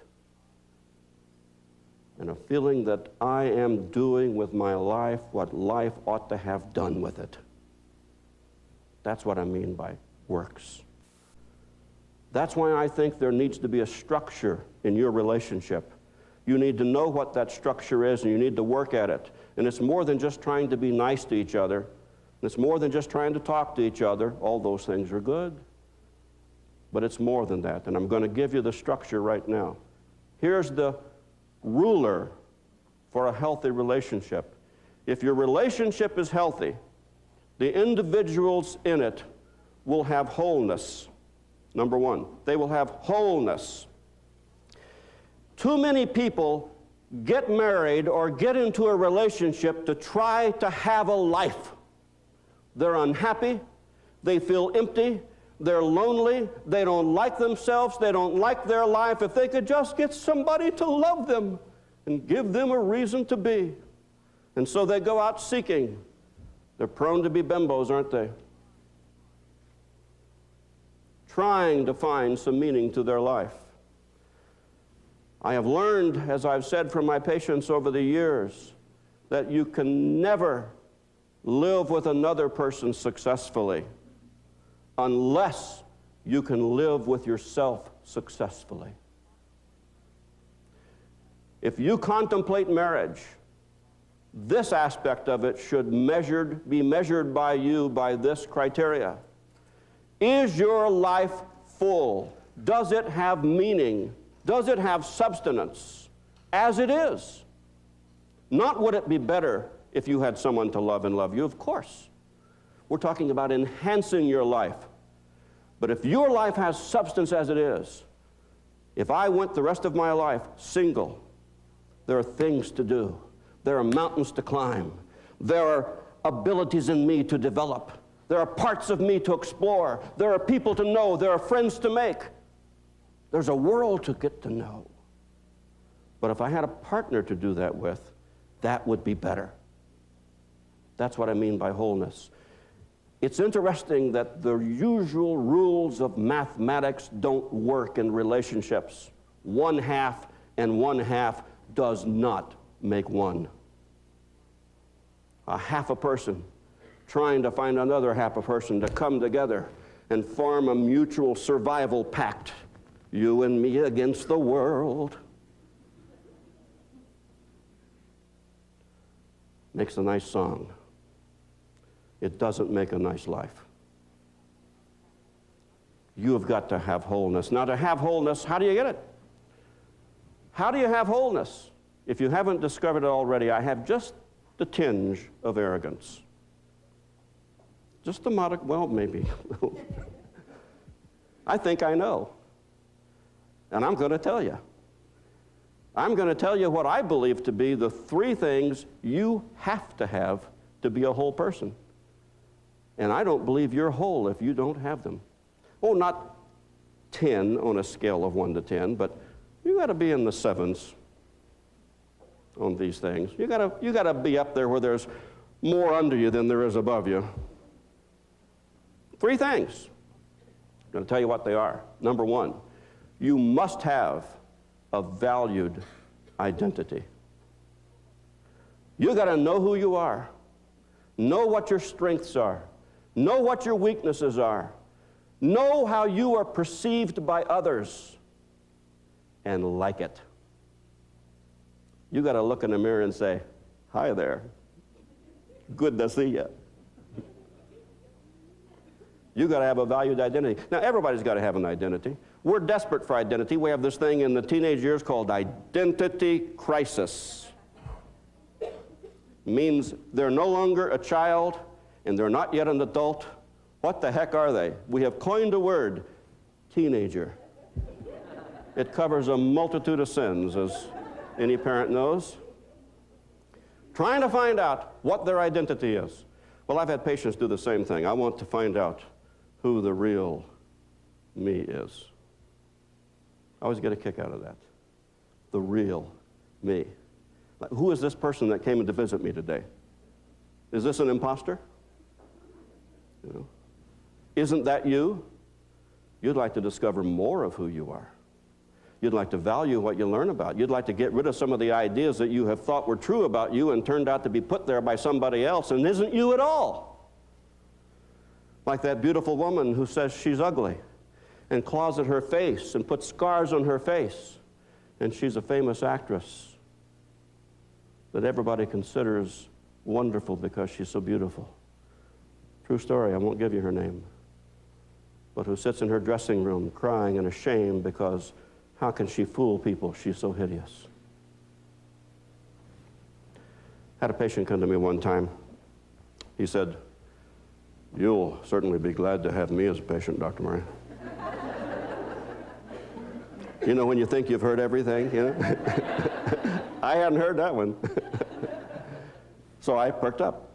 and a feeling that I am doing with my life what life ought to have done with it. That's what I mean by works. That's why I think there needs to be a structure in your relationship. You need to know what that structure is, and you need to work at it. And it's more than just trying to be nice to each other. It's more than just trying to talk to each other. All those things are good. But it's more than that, and I'm going to give you the structure right now. Here's the ruler for a healthy relationship. If your relationship is healthy, the individuals in it will have wholeness. Number one, they will have wholeness. Too many people get married or get into a relationship to try to have a life. They're unhappy, they feel empty, they're lonely, they don't like themselves, they don't like their life. If they could just get somebody to love them and give them a reason to be. And so they go out seeking. They're prone to be bimbos, aren't they? Trying to find some meaning to their life. I have learned, as I've said from my patients over the years, that you can never live with another person successfully unless you can live with yourself successfully. If you contemplate marriage, this aspect of it should be measured by you by this criteria. Is your life full? Does it have meaning? Does it have substance? As it is. Not would it be better if you had someone to love and love you, of course. We're talking about enhancing your life. But if your life has substance as it is, if I went the rest of my life single, there are things to do. There are mountains to climb. There are abilities in me to develop. There are parts of me to explore. There are people to know. There are friends to make. There's a world to get to know. But if I had a partner to do that with, that would be better. That's what I mean by wholeness. It's interesting that the usual rules of mathematics don't work in relationships. 1/2 and 1/2 does not make one. A half a person trying to find another half a person to come together and form a mutual survival pact. You and me against the world. Makes a nice song. It doesn't make a nice life. You have got to have wholeness. Now, to have wholeness, how do you get it? How do you have wholeness? If you haven't discovered it already, I have just the tinge of arrogance. Just a modicum, well, maybe. I think I know. And I'm going to tell you. I'm going to tell you what I believe to be the 3 things you have to be a whole person. And I don't believe you're whole if you don't have them. Oh, not 10 on a scale of 1 to 10, but you got to be in the 7s on these things. You got to be up there where there's more under you than there is above you. 3 things. I'm going to tell you what they are. Number 1, you must have a valued identity. You got to know who you are. Know what your strengths are. Know what your weaknesses are. Know how you are perceived by others. And like it. You got to look in the mirror and say, "Hi there. Good to see you." You got to have a valued identity. Now, everybody's got to have an identity. We're desperate for identity. We have this thing in the teenage years called identity crisis. It means they're no longer a child and they're not yet an adult. What the heck are they? We have coined a word, teenager. It covers a multitude of sins, as any parent knows. Trying to find out what their identity is. Well, I've had patients do the same thing. I want to find out who the real me is. I always get a kick out of that. The real me. Like, who is this person that came in to visit me today? Is this an imposter? You know? Isn't that you? You'd like to discover more of who you are. You'd like to value what you learn about. You'd like to get rid of some of the ideas that you have thought were true about you and turned out to be put there by somebody else and isn't you at all. Like that beautiful woman who says she's ugly and claws at her face and puts scars on her face, and she's a famous actress that everybody considers wonderful because she's so beautiful. True story, I won't give you her name. But who sits in her dressing room crying and ashamed because how can she fool people? She's so hideous. Had a patient come to me one time. He said, "You'll certainly be glad to have me as a patient, Dr. Murray." You know, when you think you've heard everything, you know? I hadn't heard that one. So I perked up.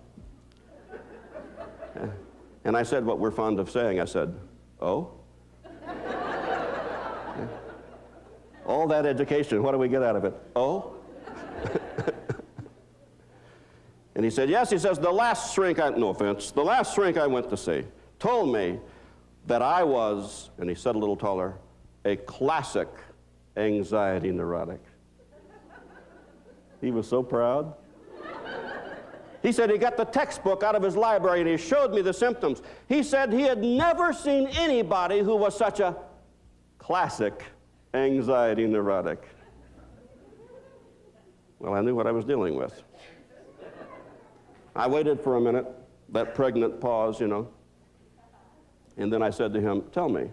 And I said what we're fond of saying. I said, "Oh?" All that education, what do we get out of it? Oh? And he said, yes, he says, the last shrink no offense, the last shrink I went to see told me that I was, and he said a little taller, a classic anxiety neurotic. He was so proud. He said he got the textbook out of his library and he showed me the symptoms. He said he had never seen anybody who was such a classic anxiety neurotic. Well, I knew what I was dealing with. I waited for a minute, that pregnant pause, you know, and then I said to him, tell me,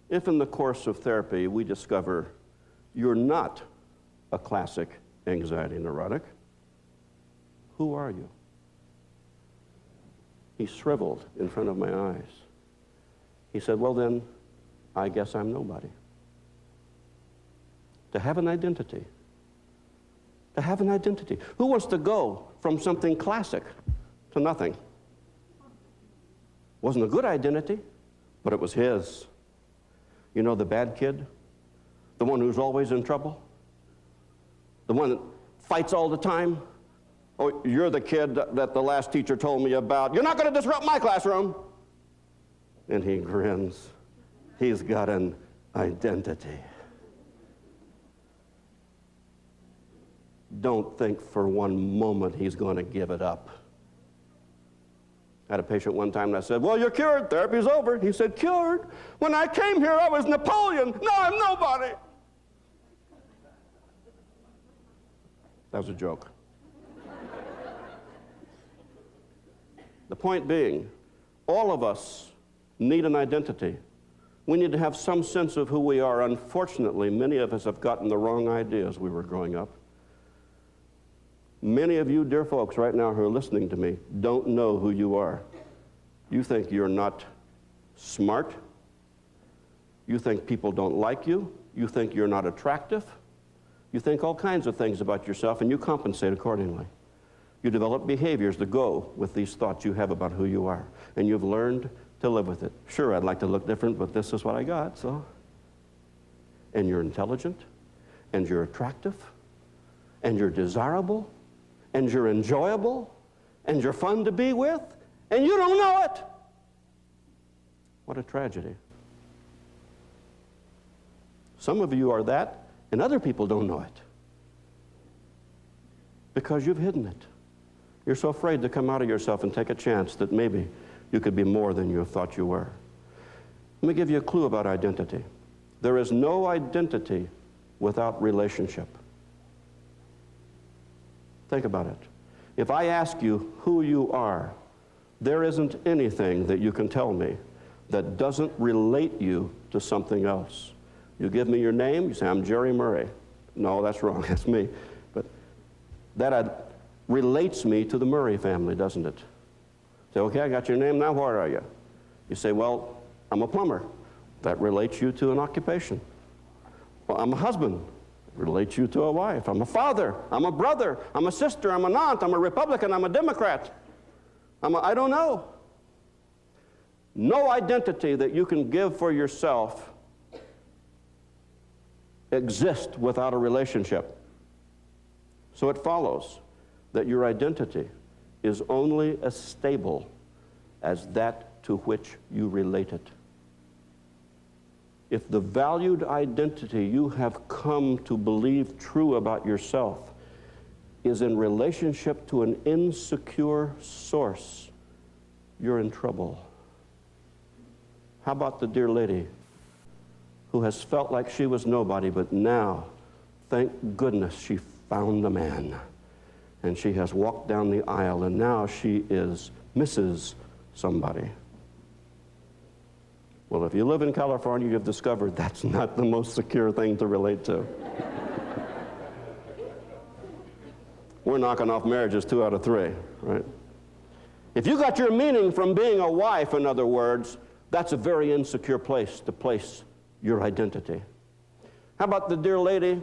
if in the course of therapy we discover you're not a classic anxiety neurotic, who are you? He shriveled in front of my eyes. He said, well then, I guess I'm nobody. To have an identity. To have an identity. Who wants to go from something classic to nothing? Wasn't a good identity, but it was his. You know, the bad kid, the one who's always in trouble, the one that fights all the time. Oh, you're the kid that the last teacher told me about. You're not going to disrupt my classroom. And he grins. He's got an identity. Don't think for one moment he's going to give it up. I had a patient one time and I said, well, you're cured. Therapy's over. He said, cured? When I came here, I was Napoleon. Now I'm nobody. That was a joke. The point being, all of us need an identity. We need to have some sense of who we are. Unfortunately, many of us have gotten the wrong idea as we were growing up. Many of you, dear folks, right now who are listening to me, don't know who you are. You think you're not smart. You think people don't like you. You think you're not attractive. You think all kinds of things about yourself, and you compensate accordingly. You develop behaviors that go with these thoughts you have about who you are, and you've learned to live with it. Sure, I'd like to look different, but this is what I got, so. And you're intelligent, and you're attractive, and you're desirable, and you're enjoyable, and you're fun to be with, and you don't know it. What a tragedy. Some of you are that, and other people don't know it because you've hidden it. You're so afraid to come out of yourself and take a chance that maybe you could be more than you thought you were. Let me give you a clue about identity. There is no identity without relationship. Think about it. If I ask you who you are, there isn't anything that you can tell me that doesn't relate you to something else. You give me your name, you say, I'm Jerry Murray. No, that's wrong, that's me. But that relates me to the Murray family, doesn't it? Say, okay, I got your name, now what are you? You say, well, I'm a plumber. That relates you to an occupation. Well, I'm a husband. It relates you to a wife. I'm a father. I'm a brother. I'm a sister. I'm an aunt. I'm a Republican. I'm a Democrat. I don't know. No identity that you can give for yourself exists without a relationship. So it follows that your identity is only as stable as that to which you relate it. If the valued identity you have come to believe true about yourself is in relationship to an insecure source, you're in trouble. How about the dear lady who has felt like she was nobody, but now, thank goodness, she found a man. And she has walked down the aisle, and now she is Mrs. Somebody. Well, if you live in California, you've discovered that's not the most secure thing to relate to. We're knocking off marriages 2 out of 3, right? If you got your meaning from being a wife, in other words, that's a very insecure place to place your identity. How about the dear lady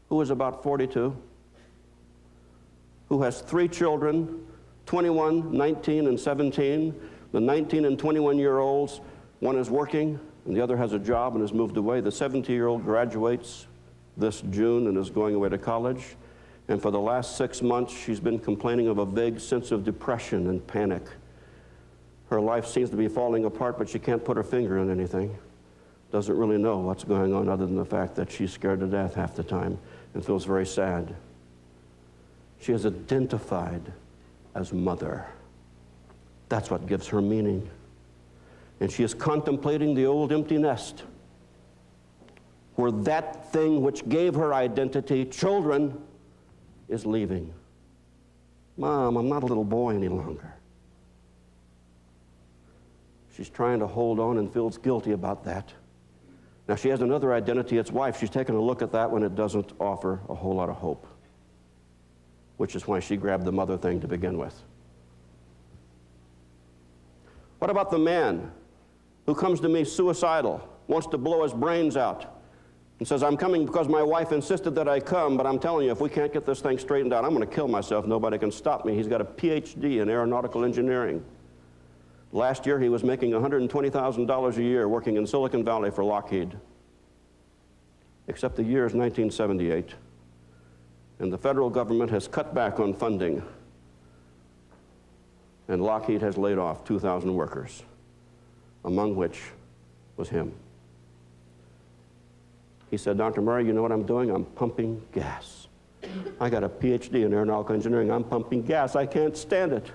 who is about 42, who has 3 children, 21, 19, and 17. The 19 and 21-year-olds, one is working and the other has a job and has moved away. The 70-year-old graduates this June and is going away to college. And for the last 6 months, she's been complaining of a vague sense of depression and panic. Her life seems to be falling apart, but she can't put her finger on anything. Doesn't really know what's going on other than the fact that she's scared to death half the time and feels very sad. She is identified as mother. That's what gives her meaning. And she is contemplating the old empty nest, where that thing which gave her identity, children, is leaving. Mom, I'm not a little boy any longer. She's trying to hold on and feels guilty about that. Now she has another identity, it's wife. She's taking a look at that when it doesn't offer a whole lot of hope, which is why she grabbed the mother thing to begin with. What about the man who comes to me suicidal, wants to blow his brains out, and says, I'm coming because my wife insisted that I come, but I'm telling you, if we can't get this thing straightened out, I'm going to kill myself. Nobody can stop me. He's got a PhD in aeronautical engineering. Last year, he was making $120,000 a year working in Silicon Valley for Lockheed. Except the year is 1978, and the federal government has cut back on funding, and Lockheed has laid off 2,000 workers, among which was him. He said, Dr. Murray, you know what I'm doing? I'm pumping gas. I got a PhD in aeronautical engineering. I'm pumping gas. I can't stand it.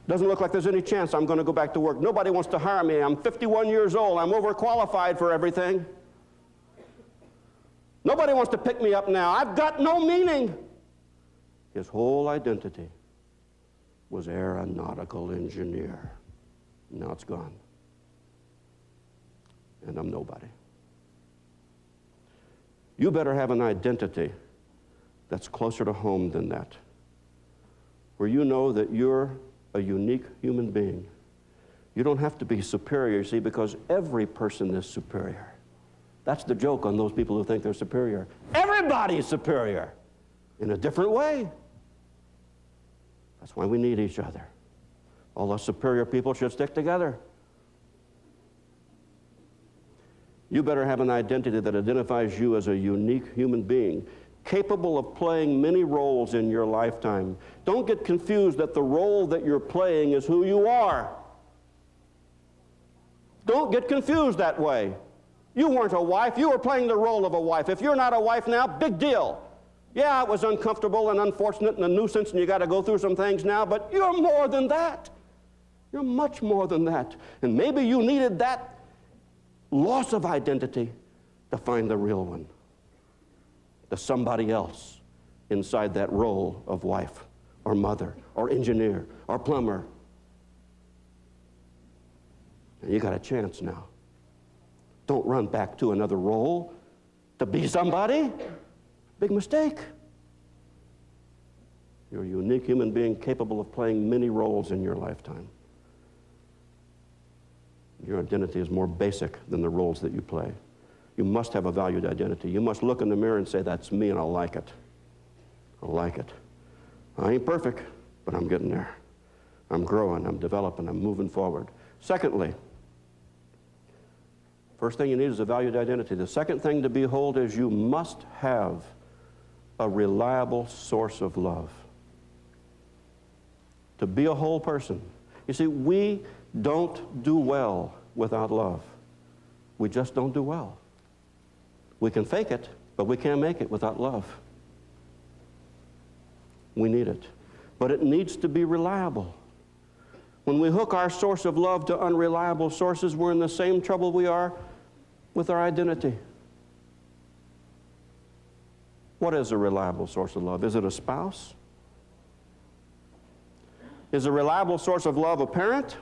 Doesn't look like there's any chance I'm going to go back to work. Nobody wants to hire me. I'm 51 years old. I'm overqualified for everything. Nobody wants to pick me up now. I've got no meaning. His whole identity was aeronautical engineer. Now it's gone. And I'm nobody. You better have an identity that's closer to home than that, where you know that you're a unique human being. You don't have to be superior, see, because every person is superior. That's the joke on those people who think they're superior. Everybody is superior in a different way. That's why we need each other. All us superior people should stick together. You better have an identity that identifies you as a unique human being, capable of playing many roles in your lifetime. Don't get confused that the role that you're playing is who you are. Don't get confused that way. You weren't a wife. You were playing the role of a wife. If you're not a wife now, big deal. Yeah, it was uncomfortable and unfortunate and a nuisance, and you got to go through some things now, but you're more than that. You're much more than that. And maybe you needed that loss of identity to find the real one, the somebody else inside that role of wife or mother or engineer or plumber. And you got a chance now. Don't run back to another role to be somebody. Big mistake. You're a unique human being capable of playing many roles in your lifetime. Your identity is more basic than the roles that you play. You must have a valued identity. You must look in the mirror and say, that's me and I like it. I like it. I ain't perfect, but I'm getting there. I'm growing, I'm developing, I'm moving forward. Secondly, first thing you need is a valued identity. The second thing to behold is you must have a reliable source of love. To be a whole person. You see, we don't do well without love. We just don't do well. We can fake it, but we can't make it without love. We need it. But it needs to be reliable. When we hook our source of love to unreliable sources, we're in the same trouble we are with our identity. What is a reliable source of love? Is it a spouse? Is a reliable source of love a parent?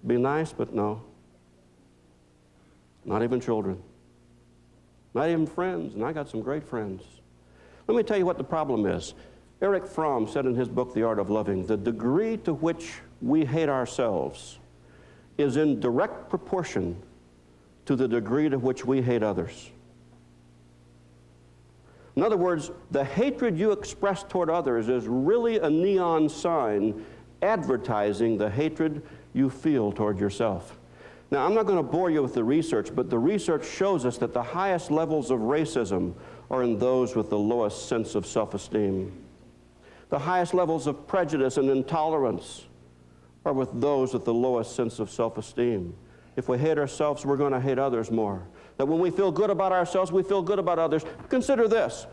Be nice, but no. Not even children. Not even friends, and I got some great friends. Let me tell you what the problem is. Erich Fromm said in his book, The Art of Loving, the degree to which we hate ourselves is in direct proportion to the degree to which we hate others. In other words, the hatred you express toward others is really a neon sign advertising the hatred you feel toward yourself. Now, I'm not going to bore you with the research, but the research shows us that the highest levels of racism are in those with the lowest sense of self-esteem. The highest levels of prejudice and intolerance are with those with the lowest sense of self-esteem. If we hate ourselves, we're going to hate others more. That when we feel good about ourselves, we feel good about others. Consider this.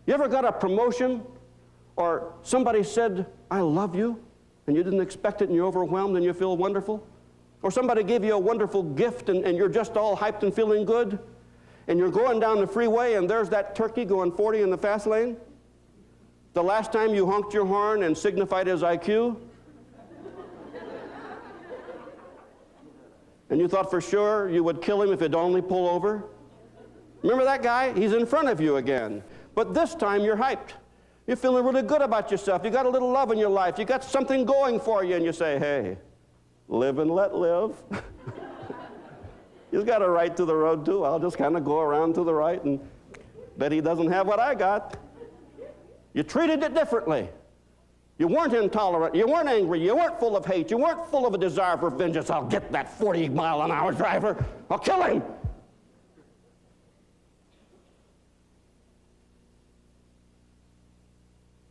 You ever got a promotion Or somebody said, I love you, and you didn't expect it and you're overwhelmed and you feel wonderful. Or somebody gave you a wonderful gift and you're just all hyped and feeling good. And you're going down the freeway and there's that turkey going 40 in the fast lane. The last time you honked your horn and signified his IQ. And you thought for sure you would kill him if he'd only pull over. Remember that guy? He's in front of you again. But this time you're hyped. You're feeling really good about yourself. You got a little love in your life. You got something going for you, and you say, hey, live and let live. He's got a right to the road too. I'll just kind of go around to the right and bet he doesn't have what I got. You treated it differently. You weren't intolerant. You weren't angry. You weren't full of hate. You weren't full of a desire for vengeance. I'll get that 40-mile-an-hour driver. I'll kill him.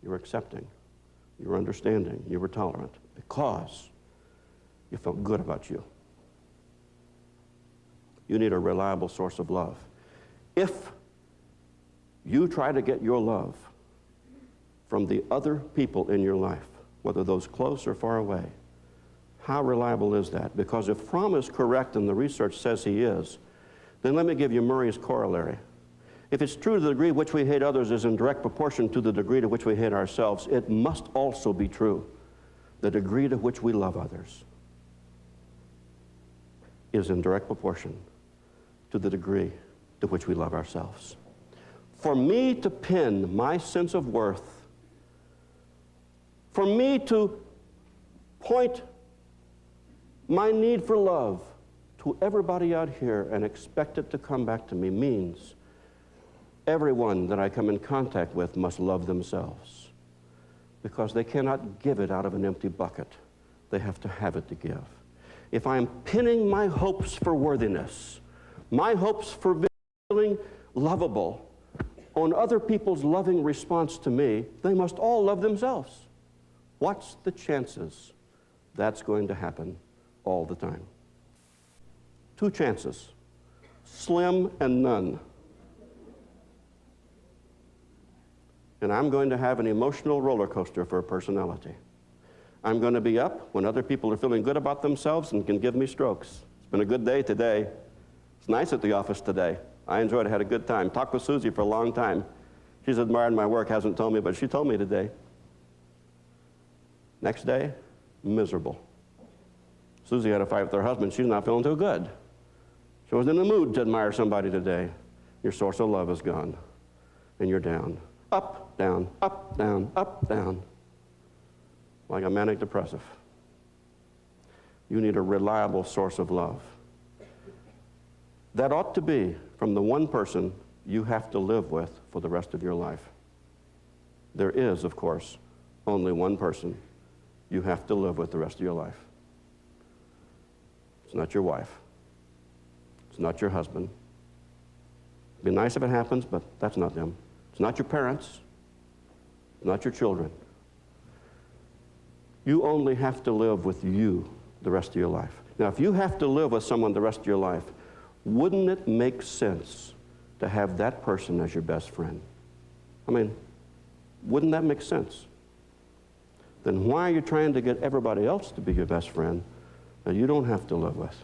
You were accepting. You were understanding. You were tolerant because you felt good about you. You need a reliable source of love. If you try to get your love from the other people in your life, whether those close or far away, how reliable is that? Because if Fromm is correct and the research says he is, then let me give you Murray's corollary. If it's true the degree to which we hate others is in direct proportion to the degree to which we hate ourselves, it must also be true the degree to which we love others is in direct proportion to the degree to which we love ourselves. For me to pin my sense of worth, for me to point my need for love to everybody out here and expect it to come back to me means everyone that I come in contact with must love themselves, because they cannot give it out of an empty bucket. They have to have it to give. If I'm pinning my hopes for worthiness, my hopes for feeling lovable on other people's loving response to me, they must all love themselves. What's the chances that's going to happen all the time? 2 chances, slim and none. And I'm going to have an emotional roller coaster for a personality. I'm going to be up when other people are feeling good about themselves and can give me strokes. It's been a good day today. It's nice at the office today. I enjoyed it, had a good time. Talked with Susie for a long time. She's admired my work, hasn't told me, but she told me today. Next day, miserable. Susie had a fight with her husband. She's not feeling too good. She wasn't in the mood to admire somebody today. Your source of love is gone, and you're down. Up, down, up, down, up, down. Like a manic depressive. You need a reliable source of love. That ought to be from the one person you have to live with for the rest of your life. There is, of course, only one person you have to live with the rest of your life. It's not your wife. It's not your husband. It'd be nice if it happens, but that's not them. It's not your parents. It's not your children. You only have to live with you the rest of your life. Now, if you have to live with someone the rest of your life, wouldn't it make sense to have that person as your best friend? I mean, wouldn't that make sense? Then why are you trying to get everybody else to be your best friend that you don't have to live with?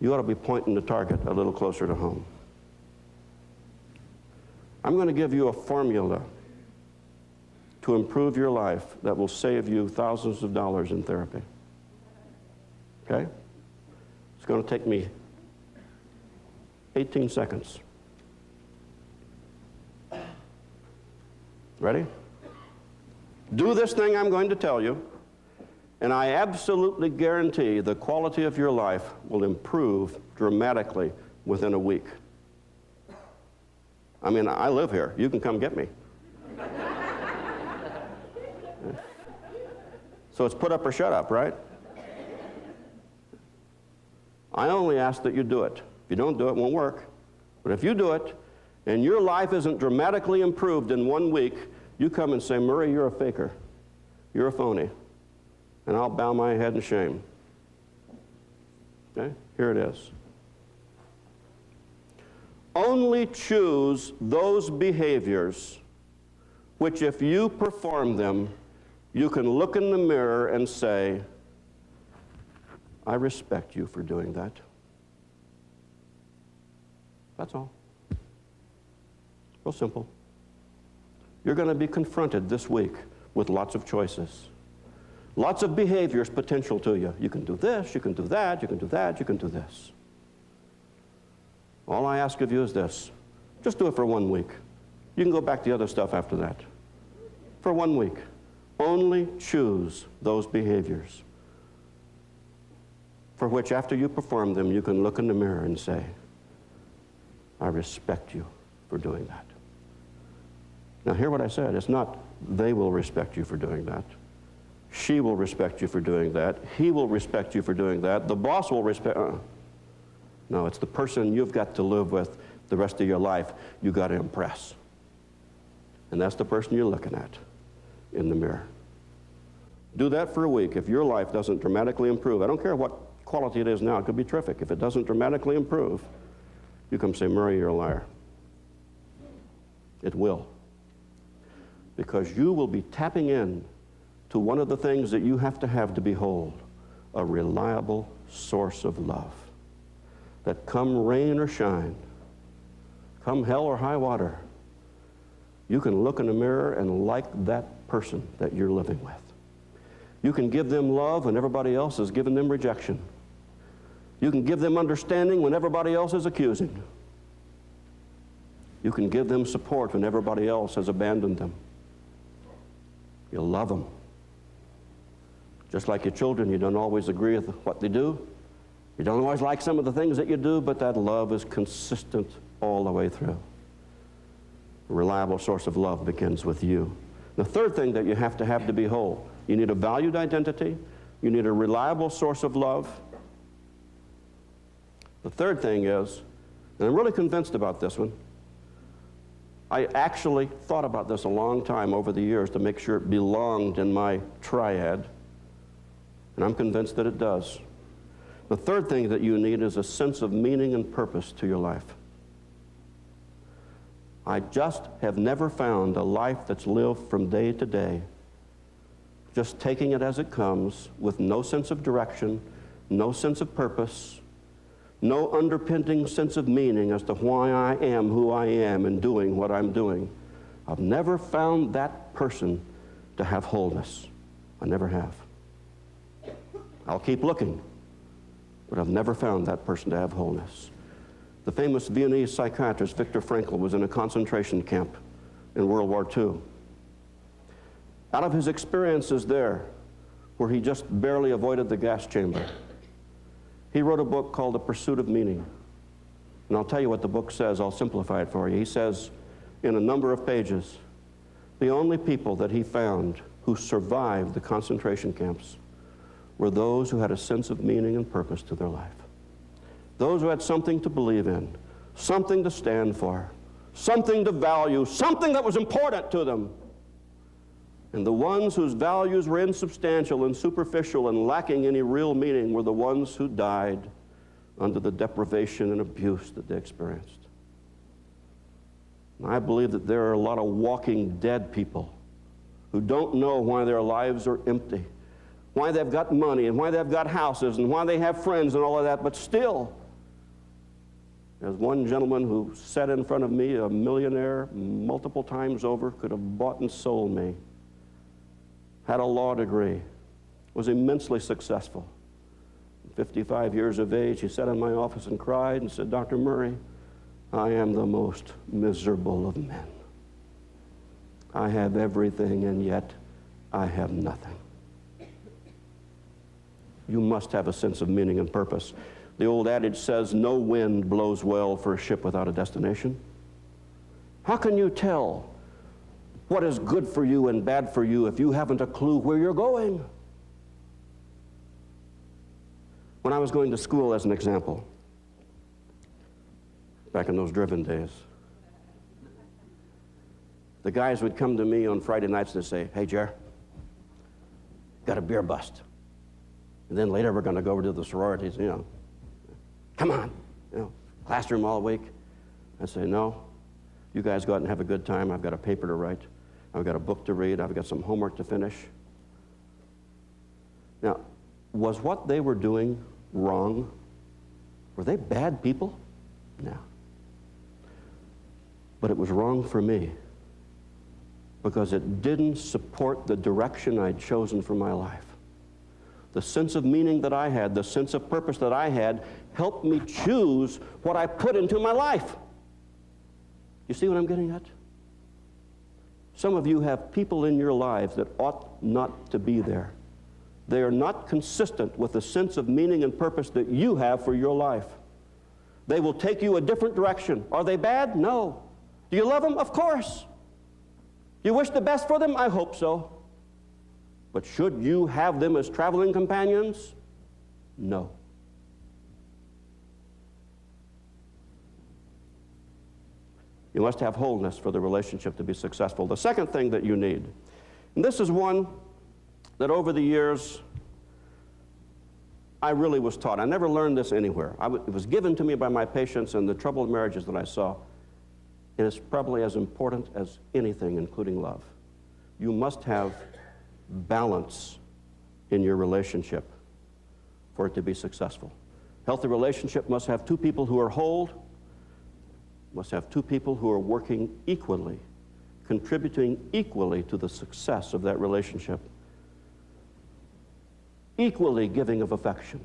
You ought to be pointing the target a little closer to home. I'm going to give you a formula to improve your life that will save you thousands of dollars in therapy. Okay? It's going to take me 18 seconds. Ready? Do this thing I'm going to tell you, and I absolutely guarantee the quality of your life will improve dramatically within a week. I mean, I live here. You can come get me. So it's put up or shut up, right? I only ask that you do it. If you don't do it, it won't work. But if you do it, and your life isn't dramatically improved in 1 week, you come and say, Murray, you're a faker. You're a phony. And I'll bow my head in shame. Okay? Here it is. Only choose those behaviors which if you perform them, you can look in the mirror and say, I respect you for doing that. That's all. Real simple. You're going to be confronted this week with lots of choices. Lots of behaviors potential to you. You can do this, you can do that, you can do that, you can do this. All I ask of you is this. Just do it for 1 week. You can go back to the other stuff after that. For 1 week. Only choose those behaviors for which after you perform them, you can look in the mirror and say, I respect you for doing that. Now hear what I said. It's not they will respect you for doing that. She will respect you for doing that. He will respect you for doing that. The boss will respect. No, it's the person you've got to live with the rest of your life you've got to impress. And that's the person you're looking at in the mirror. Do that for a week. If your life doesn't dramatically improve, I don't care what quality it is now, it could be terrific. If it doesn't dramatically improve, you come say, Murray, you're a liar. It will. Because you will be tapping in to one of the things that you have to behold, a reliable source of love. That come rain or shine, come hell or high water, you can look in the mirror and like that person that you're living with. You can give them love when everybody else is giving them rejection. You can give them understanding when everybody else is accusing. You can give them support when everybody else has abandoned them. You love them. Just like your children, you don't always agree with what they do. You don't always like some of the things that you do, but that love is consistent all the way through. A reliable source of love begins with you. The third thing that you have to be whole, you need a valued identity, you need a reliable source of love. The third thing is, and I'm really convinced about this one, I actually thought about this a long time over the years to make sure it belonged in my triad, and I'm convinced that it does. The third thing that you need is a sense of meaning and purpose to your life. I just have never found a life that's lived from day to day, just taking it as it comes with no sense of direction, no sense of purpose, no underpinning sense of meaning as to why I am who I am and doing what I'm doing. I've never found that person to have wholeness. I never have. I'll keep looking, but I've never found that person to have wholeness. The famous Viennese psychiatrist Viktor Frankl was in a concentration camp in World War II. Out of his experiences there, where he just barely avoided the gas chamber, he wrote a book called The Pursuit of Meaning. And I'll tell you what the book says. I'll simplify it for you. He says in a number of pages, the only people that he found who survived the concentration camps were those who had a sense of meaning and purpose to their life. Those who had something to believe in, something to stand for, something to value, something that was important to them. And the ones whose values were insubstantial and superficial and lacking any real meaning were the ones who died under the deprivation and abuse that they experienced. And I believe that there are a lot of walking dead people who don't know why their lives are empty, why they've got money and why they've got houses and why they have friends and all of that, but still, there's one gentleman who sat in front of me, a millionaire multiple times over, could have bought and sold me, had a law degree, was immensely successful. 55 years of age, he sat in my office and cried and said, Dr. Murray, I am the most miserable of men. I have everything and yet I have nothing. You must have a sense of meaning and purpose. The old adage says, no wind blows well for a ship without a destination. How can you tell what is good for you and bad for you if you haven't a clue where you're going? When I was going to school, as an example, back in those driven days, the guys would come to me on Friday nights and say, hey, Jer, got a beer bust. And then later we're going to go over to the sororities, you know. Come on, you know, classroom all week. I say, no, you guys go out and have a good time. I've got a paper to write. I've got a book to read. I've got some homework to finish. Now, was what they were doing wrong? Were they bad people? No. But it was wrong for me because it didn't support the direction I'd chosen for my life. The sense of meaning that I had, the sense of purpose that I had, helped me choose what I put into my life. You see what I'm getting at? Some of you have people in your lives that ought not to be there. They are not consistent with the sense of meaning and purpose that you have for your life. They will take you a different direction. Are they bad? No. Do you love them? Of course. Do you wish the best for them? I hope so. But should you have them as traveling companions? No. You must have wholeness for the relationship to be successful. The second thing that you need, and this is one that over the years I really was taught. I never learned this anywhere. It was given to me by my patients and the troubled marriages that I saw. And it's probably as important as anything, including love. You must have balance in your relationship for it to be successful. Healthy relationship must have two people who are whole, must have two people who are working equally, contributing equally to the success of that relationship, equally giving of affection,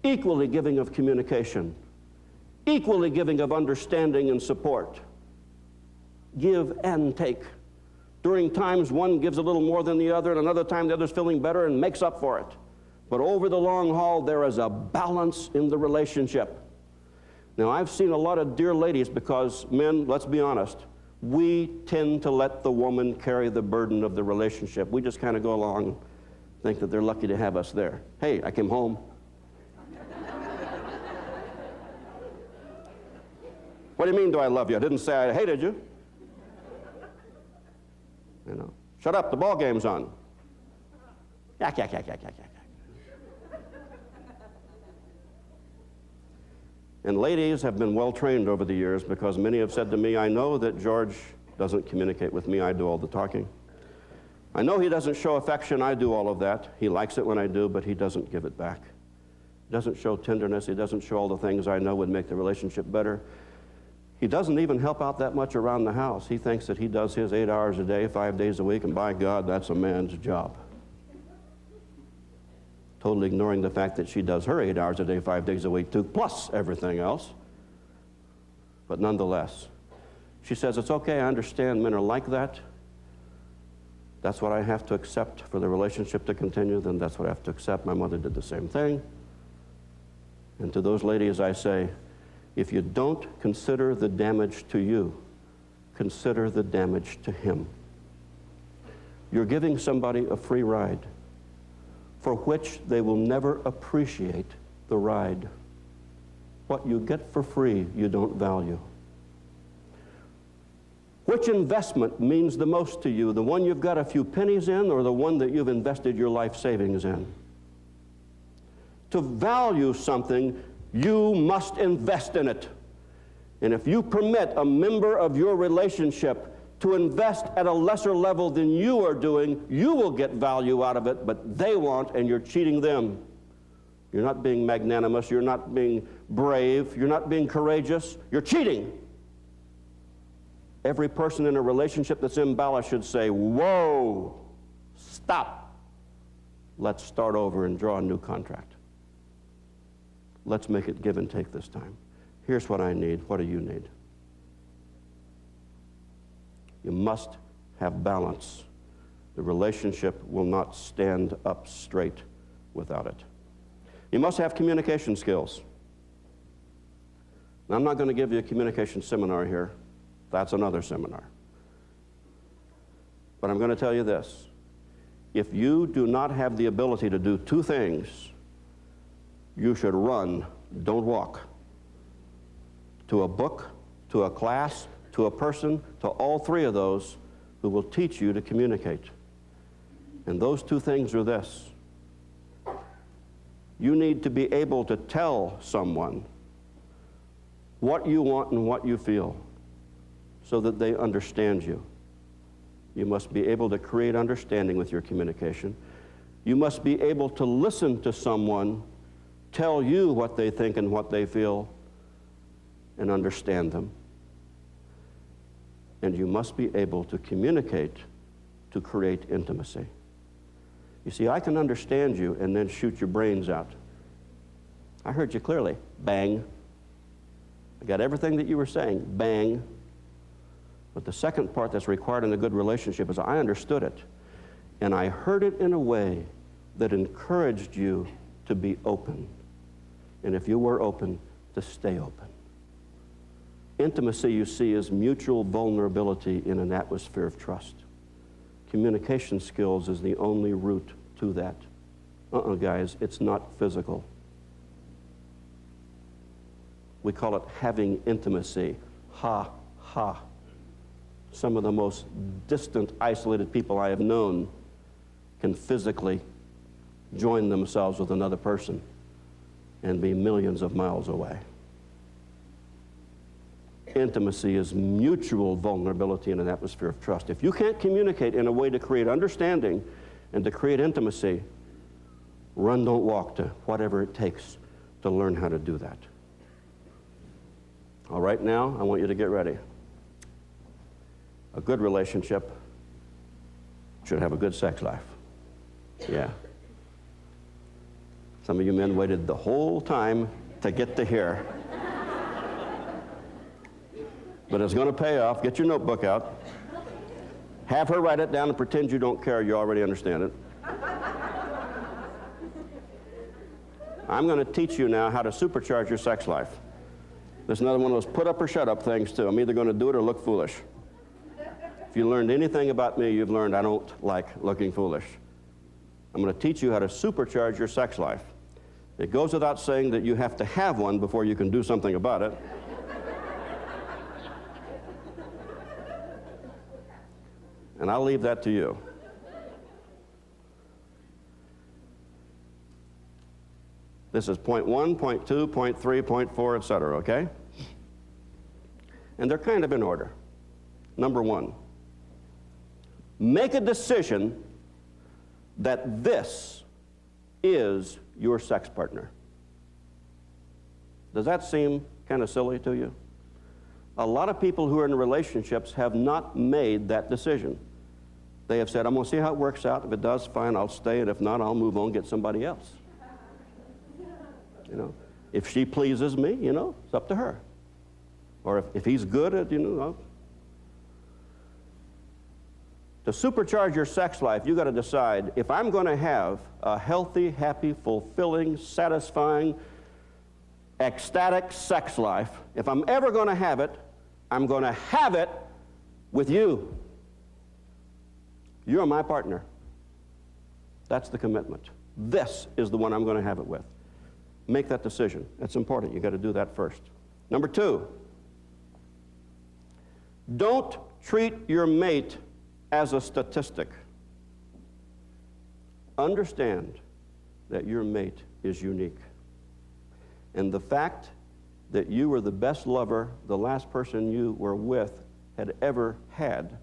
equally giving of communication, equally giving of understanding and support. Give and take. During times one gives a little more than the other, and another time the other's feeling better and makes up for it. But over the long haul, there is a balance in the relationship. Now, I've seen a lot of dear ladies because men, let's be honest, we tend to let the woman carry the burden of the relationship. We just kind of go along and think that they're lucky to have us there. Hey, I came home. What do you mean, do I love you? I didn't say I hated you. You know, shut up, the ball game's on. Yak, yak, yak, yak, yak, yak. And ladies have been well trained over the years because many have said to me, I know that George doesn't communicate with me, I do all the talking. I know he doesn't show affection, I do all of that. He likes it when I do, but he doesn't give it back. He doesn't show tenderness, he doesn't show all the things I know would make the relationship better. He doesn't even help out that much around the house. He thinks that he does his 8 hours a day, 5 days a week, and by God, that's a man's job. Totally ignoring the fact that she does her 8 hours a day, 5 days a week too, plus everything else. But nonetheless, she says, it's okay, I understand men are like that. That's what I have to accept for the relationship to continue, then that's what I have to accept. My mother did the same thing. And to those ladies I say, if you don't consider the damage to you, consider the damage to him. You're giving somebody a free ride for which they will never appreciate the ride. What you get for free, you don't value. Which investment means the most to you? The one you've got a few pennies in or the one that you've invested your life savings in? To value something, you must invest in it. And if you permit a member of your relationship to invest at a lesser level than you are doing, you will get value out of it, but they won't, and you're cheating them. You're not being magnanimous, you're not being brave, you're not being courageous, you're cheating. Every person in a relationship that's imbalanced should say, whoa, stop. Let's start over and draw a new contract. Let's make it give and take this time. Here's what I need. What do you need? You must have balance. The relationship will not stand up straight without it. You must have communication skills. Now, I'm not going to give you a communication seminar here. That's another seminar. But I'm going to tell you this. If you do not have the ability to do two things, you should run, don't walk. To a book, to a class, to a person, to all three of those who will teach you to communicate. And those two things are this. You need to be able to tell someone what you want and what you feel so that they understand you. You must be able to create understanding with your communication. You must be able to listen to someone tell you what they think and what they feel and understand them. And you must be able to communicate to create intimacy. You see, I can understand you and then shoot your brains out. I heard you clearly. Bang. I got everything that you were saying. Bang. But the second part that's required in a good relationship is I understood it. And I heard it in a way that encouraged you to be open. And if you were open, to stay open. Intimacy, you see, is mutual vulnerability in an atmosphere of trust. Communication skills is the only route to that. Guys, it's not physical. We call it having intimacy. Ha, ha. Some of the most distant, isolated people I have known can physically join themselves with another person and be millions of miles away. Intimacy is mutual vulnerability in an atmosphere of trust. If you can't communicate in a way to create understanding and to create intimacy, run, don't walk to whatever it takes to learn how to do that. All right, now I want you to get ready. A good relationship should have a good sex life. Yeah. Some of you men waited the whole time to get to here. But it's going to pay off. Get your notebook out. Have her write it down and pretend you don't care. You already understand it. I'm going to teach you now how to supercharge your sex life. There's another one of those put up or shut up things too. I'm either going to do it or look foolish. If you learned anything about me, you've learned I don't like looking foolish. I'm going to teach you how to supercharge your sex life. It goes without saying that you have to have one before you can do something about it. And I'll leave that to you. This is point 1, point 2, point 3, point 4, etc., okay? And they're kind of in order. Number 1, make a decision that this is your sex partner. Does that seem kind of silly to you? A lot of people who are in relationships have not made that decision. They have said, I'm going to see how it works out. If it does, fine, I'll stay. And if not, I'll move on and get somebody else. You know, if she pleases me, you know, it's up to her. Or if he's good at, you know, to supercharge your sex life, you got to decide, if I'm going to have a healthy, happy, fulfilling, satisfying, ecstatic sex life, if I'm ever going to have it, I'm going to have it with you. You're my partner. That's the commitment. This is the one I'm going to have it with. Make that decision. That's important. You've got to do that first. Number 2, don't treat your mate as a statistic. Understand that your mate is unique. And the fact that you were the best lover the last person you were with had ever had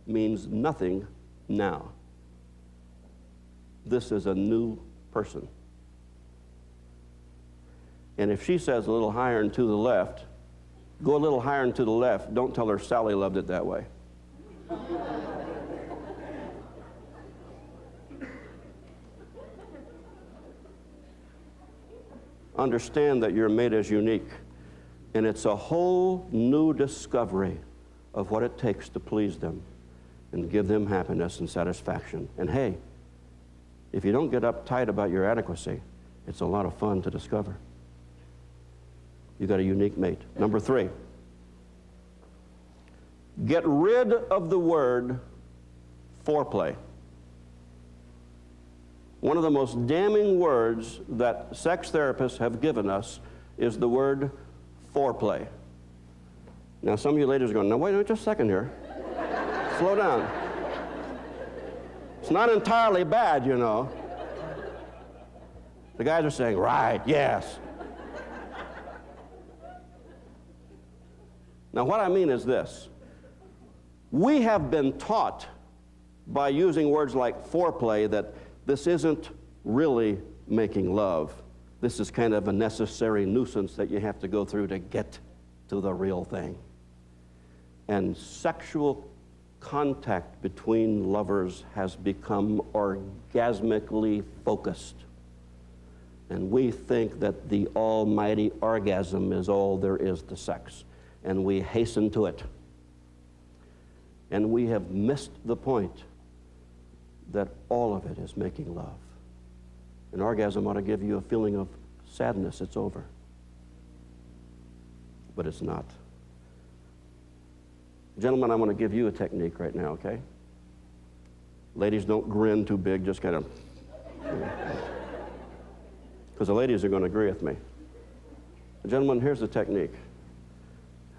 means nothing now. This is a new person. And if she says a little higher and to the left, go a little higher and to the left. Don't tell her Sally loved it that way. Understand that your mate is unique, and it's a whole new discovery of what it takes to please them and give them happiness and satisfaction. And hey, if you don't get uptight about your adequacy, it's a lot of fun to discover. You got a unique mate. Number 3, get rid of the word foreplay. One of the most damning words that sex therapists have given us is the word foreplay. Now, some of you ladies are going, now wait just a second here. Slow down. It's not entirely bad, you know. The guys are saying, right, yes. Now, what I mean is this. We have been taught by using words like foreplay that this isn't really making love. This is kind of a necessary nuisance that you have to go through to get to the real thing. And sexual contact between lovers has become orgasmically focused. And we think that the almighty orgasm is all there is to sex. And we hasten to it. And we have missed the point that all of it is making love. An orgasm ought to give you a feeling of sadness. It's over. But it's not. Gentlemen, I want to give you a technique right now, okay? Ladies, don't grin too big, just kind of... Because the ladies are going to agree with me. Gentlemen, here's the technique.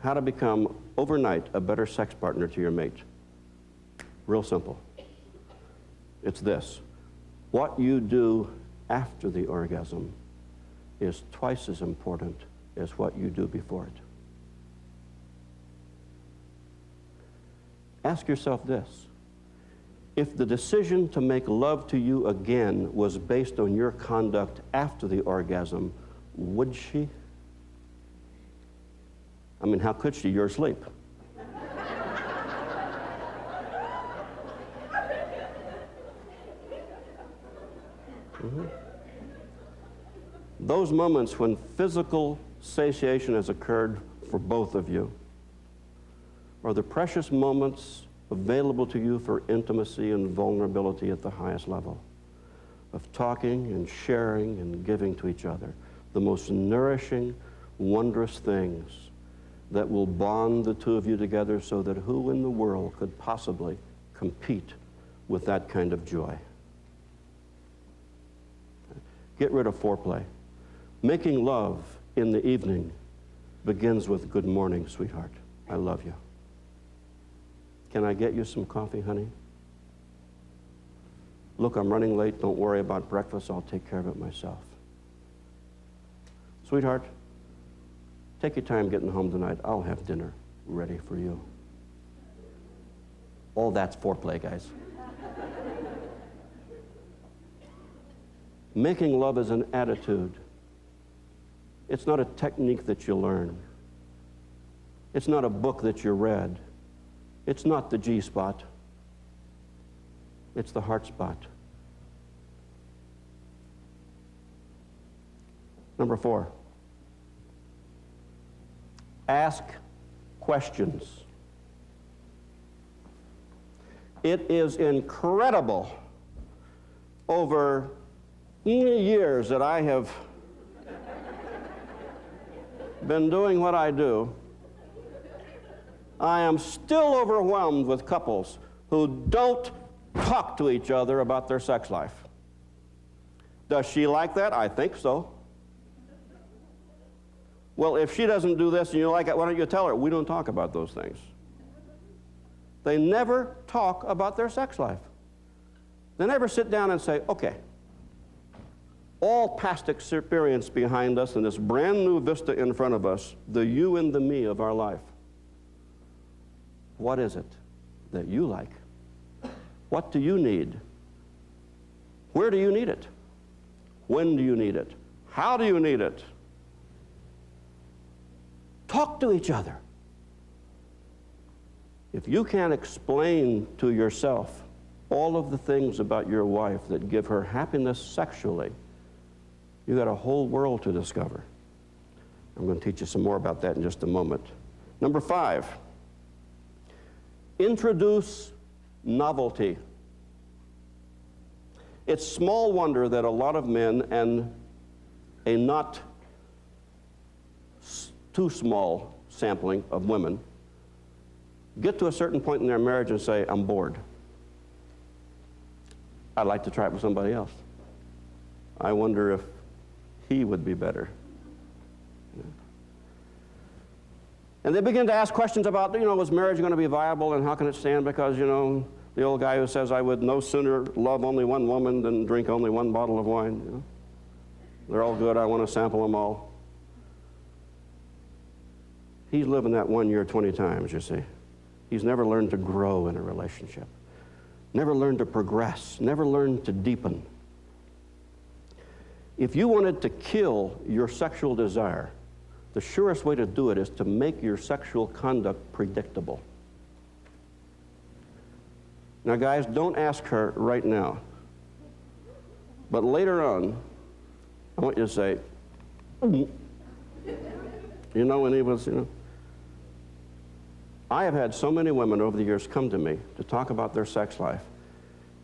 How to become, overnight, a better sex partner to your mate. Real simple. It's this. What you do after the orgasm is twice as important as what you do before it. Ask yourself this. If the decision to make love to you again was based on your conduct after the orgasm, would she? I mean, how could she? You're asleep. Those moments when physical satiation has occurred for both of you are the precious moments available to you for intimacy and vulnerability at the highest level, of talking and sharing and giving to each other, the most nourishing, wondrous things that will bond the two of you together so that who in the world could possibly compete with that kind of joy? Get rid of foreplay. Making love in the evening begins with good morning, sweetheart. I love you. Can I get you some coffee, honey? Look, I'm running late. Don't worry about breakfast. I'll take care of it myself. Sweetheart, take your time getting home tonight. I'll have dinner ready for you. All that's foreplay, guys. Making love is an attitude. It's not a technique that you learn. It's not a book that you read. It's not the G-spot. It's the heart spot. Number 4. Ask questions. It is incredible over years that I have been doing what I do. I am still overwhelmed with couples who don't talk to each other about their sex life. Does she like that? I think so. Well, if she doesn't do this and you like it, why don't you tell her? We don't talk about those things. They never talk about their sex life. They never sit down and say, okay, all past experience behind us and this brand new vista in front of us, the you and the me of our life. What is it that you like? What do you need? Where do you need it? When do you need it? How do you need it? Talk to each other. If you can't explain to yourself all of the things about your wife that give her happiness sexually, you've got a whole world to discover. I'm going to teach you some more about that in just a moment. Number 5. Introduce novelty. It's small wonder that a lot of men and a not too small sampling of women get to a certain point in their marriage and say, I'm bored. I'd like to try it with somebody else. I wonder if he would be better. And they begin to ask questions about, is marriage going to be viable and how can it stand? Because, the old guy who says, I would no sooner love only one woman than drink only one bottle of wine. They're all good. I want to sample them all. He's living that 1 year 20 times, you see. He's never learned to grow in a relationship, never learned to progress, never learned to deepen. If you wanted to kill your sexual desire, the surest way to do it is to make your sexual conduct predictable. Now, guys, don't ask her right now. But later on, I want you to say, you know, when he was, I have had so many women over the years come to me to talk about their sex life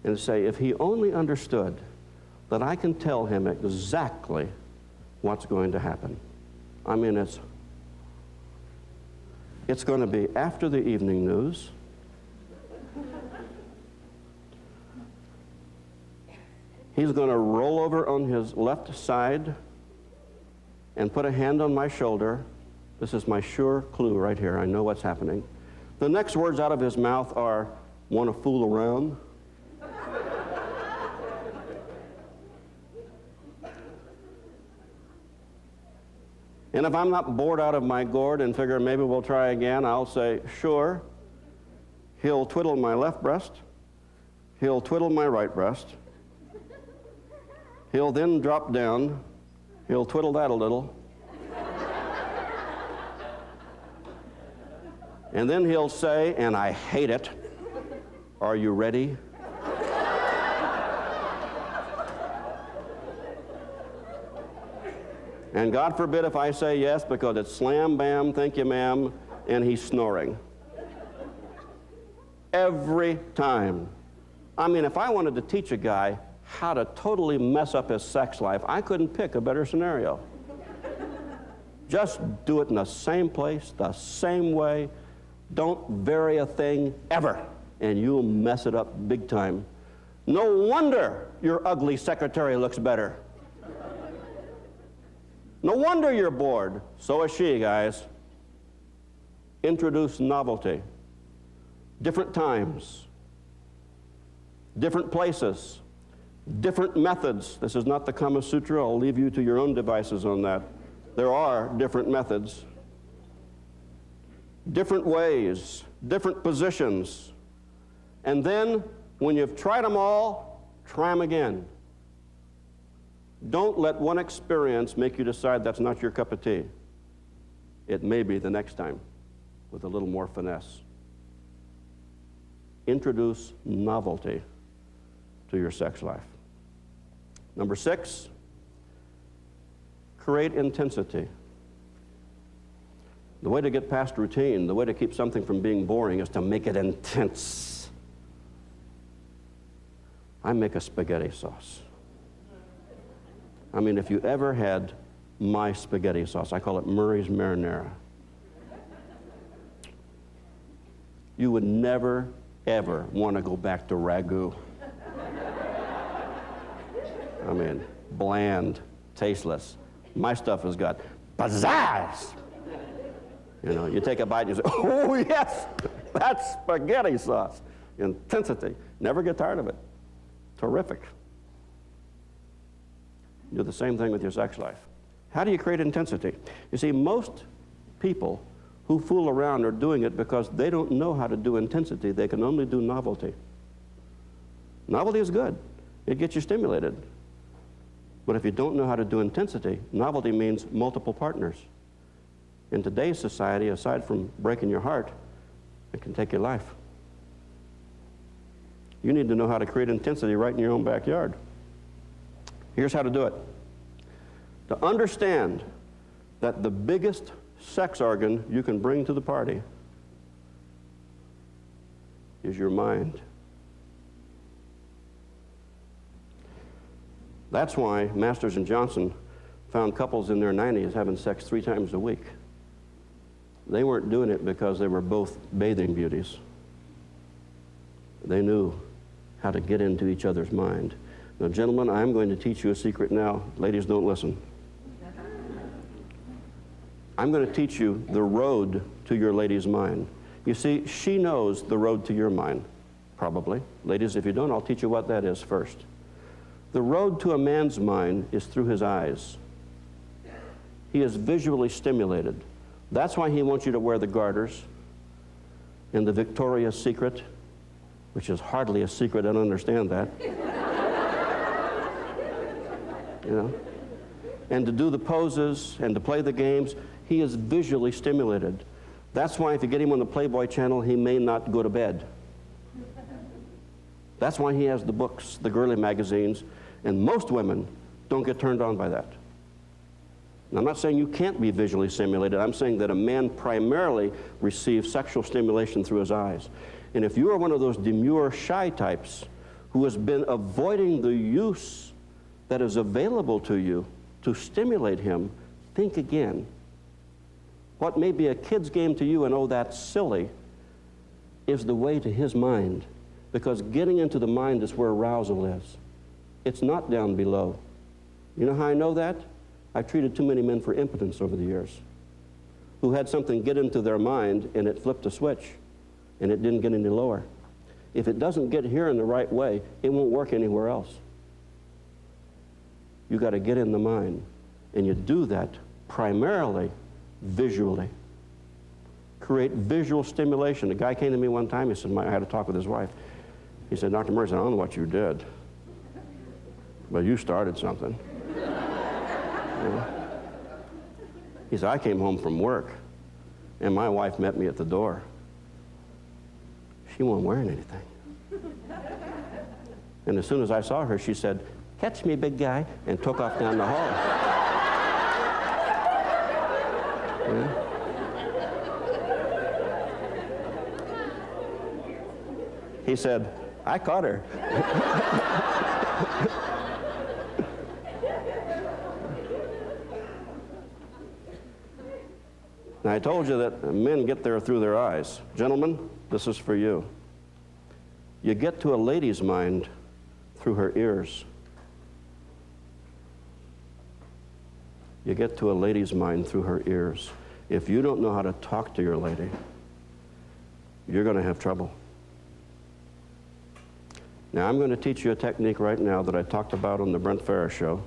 and say, if he only understood that I can tell him exactly what's going to happen. I mean, it's going to be after the evening news. He's going to roll over on his left side and put a hand on my shoulder. This is my sure clue right here. I know what's happening. The next words out of his mouth are, "Want to fool around?" And if I'm not bored out of my gourd and figure maybe we'll try again, I'll say, sure. He'll twiddle my left breast. He'll twiddle my right breast. He'll then drop down. He'll twiddle that a little. And then he'll say, and I hate it, "Are you ready?" And God forbid if I say yes, because it's slam, bam, thank you, ma'am, and he's snoring. Every time. I mean, if I wanted to teach a guy how to totally mess up his sex life, I couldn't pick a better scenario. Just do it in the same place, the same way. Don't vary a thing ever, and you'll mess it up big time. No wonder your ugly secretary looks better. No wonder you're bored. So is she, guys. Introduce novelty. Different times. Different places. Different methods. This is not the Kama Sutra. I'll leave you to your own devices on that. There are different methods. Different ways. Different positions. And then, when you've tried them all, try them again. Don't let one experience make you decide that's not your cup of tea. It may be the next time, with a little more finesse. Introduce novelty to your sex life. Number 6, create intensity. The way to get past routine, the way to keep something from being boring is to make it intense. I make a spaghetti sauce. I mean, if you ever had my spaghetti sauce, I call it Murray's marinara, you would never, ever want to go back to ragu. I mean, bland, tasteless. My stuff has got pizzazz. You know, you take a bite and you say, oh yes, that's spaghetti sauce. Intensity. Never get tired of it. Terrific. Do the same thing with your sex life. How do you create intensity? You see, most people who fool around are doing it because they don't know how to do intensity. They can only do novelty. Novelty is good. It gets you stimulated. But if you don't know how to do intensity, novelty means multiple partners. In today's society, aside from breaking your heart, it can take your life. You need to know how to create intensity right in your own backyard. Here's how to do it. To understand that the biggest sex organ you can bring to the party is your mind. That's why Masters and Johnson found couples in their 90s having sex 3 times a week. They weren't doing it because they were both bathing beauties. They knew how to get into each other's mind. Now, gentlemen, I'm going to teach you a secret now. Ladies, don't listen. I'm going to teach you the road to your lady's mind. You see, she knows the road to your mind, probably. Ladies, if you don't, I'll teach you what that is first. The road to a man's mind is through his eyes. He is visually stimulated. That's why he wants you to wear the garters in the Victoria's Secret, which is hardly a secret, I don't understand that. You know? And to do the poses and to play the games, he is visually stimulated. That's why if you get him on the Playboy channel, he may not go to bed. That's why he has the books, the girly magazines, and most women don't get turned on by that. Now, I'm not saying you can't be visually stimulated. I'm saying that a man primarily receives sexual stimulation through his eyes. And if you are one of those demure, shy types who has been avoiding the use that is available to you to stimulate him, think again. What may be a kid's game to you and oh, that's silly, is the way to his mind. Because getting into the mind is where arousal is. It's not down below. You know how I know that? I've treated too many men for impotence over the years who had something get into their mind and it flipped a switch and it didn't get any lower. If it doesn't get here in the right way, it won't work anywhere else. You got to get in the mind, and you do that primarily visually. Create visual stimulation. A guy came to me one time, he said, I had a talk with his wife. He said, Dr. Mercer, I don't know what you did, but you started something. You know? He said, I came home from work, and my wife met me at the door. She wasn't wearing anything. And as soon as I saw her, she said, catch me, big guy, and took off down the hall. Yeah. He said, I caught her. Now, I told you that men get there through their eyes. Gentlemen, this is for you. You get to a lady's mind through her ears. You get to a lady's mind through her ears. If you don't know how to talk to your lady, you're going to have trouble. Now, I'm going to teach you a technique right now that I talked about on the Brent Ferris show,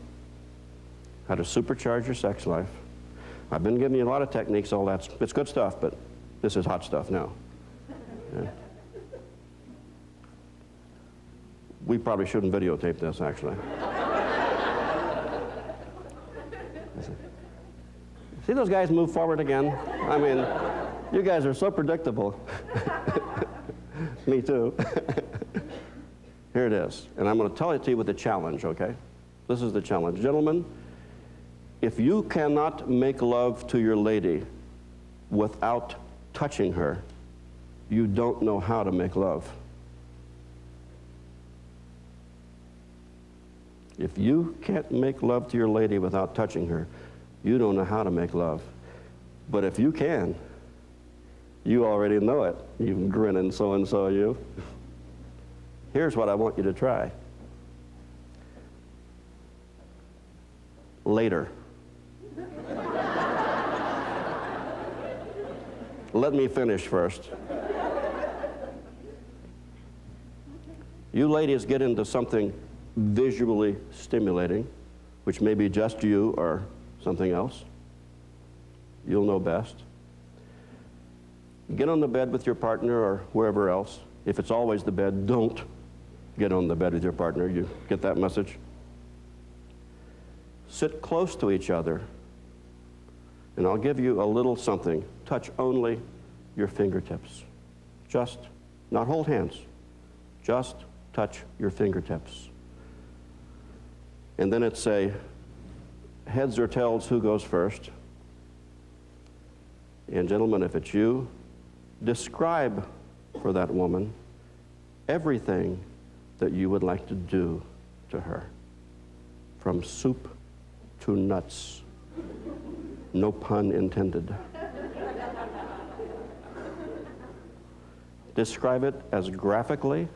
how to supercharge your sex life. I've been giving you a lot of techniques, all that. It's good stuff, but this is hot stuff now. Yeah. We probably shouldn't videotape this, actually. See those guys move forward again? I mean, you guys are so predictable. Me too. Here it is. And I'm going to tell it to you with a challenge, okay? This is the challenge. Gentlemen, if you cannot make love to your lady without touching her, you don't know how to make love. If you can't make love to your lady without touching her, you don't know how to make love. But if you can, you already know it. You grinning so-and-so, you. Here's what I want you to try. Later. Let me finish first. You ladies get into something visually stimulating, which may be just you or something else. You'll know best. Get on the bed with your partner or wherever else. If it's always the bed, don't get on the bed with your partner. You get that message? Sit close to each other, and I'll give you a little something. Touch only your fingertips. Just, not hold hands, just touch your fingertips. And then it's a heads or tails, who goes first? And gentlemen, if it's you, describe for that woman everything that you would like to do to her, from soup to nuts. No pun intended. Describe it as graphically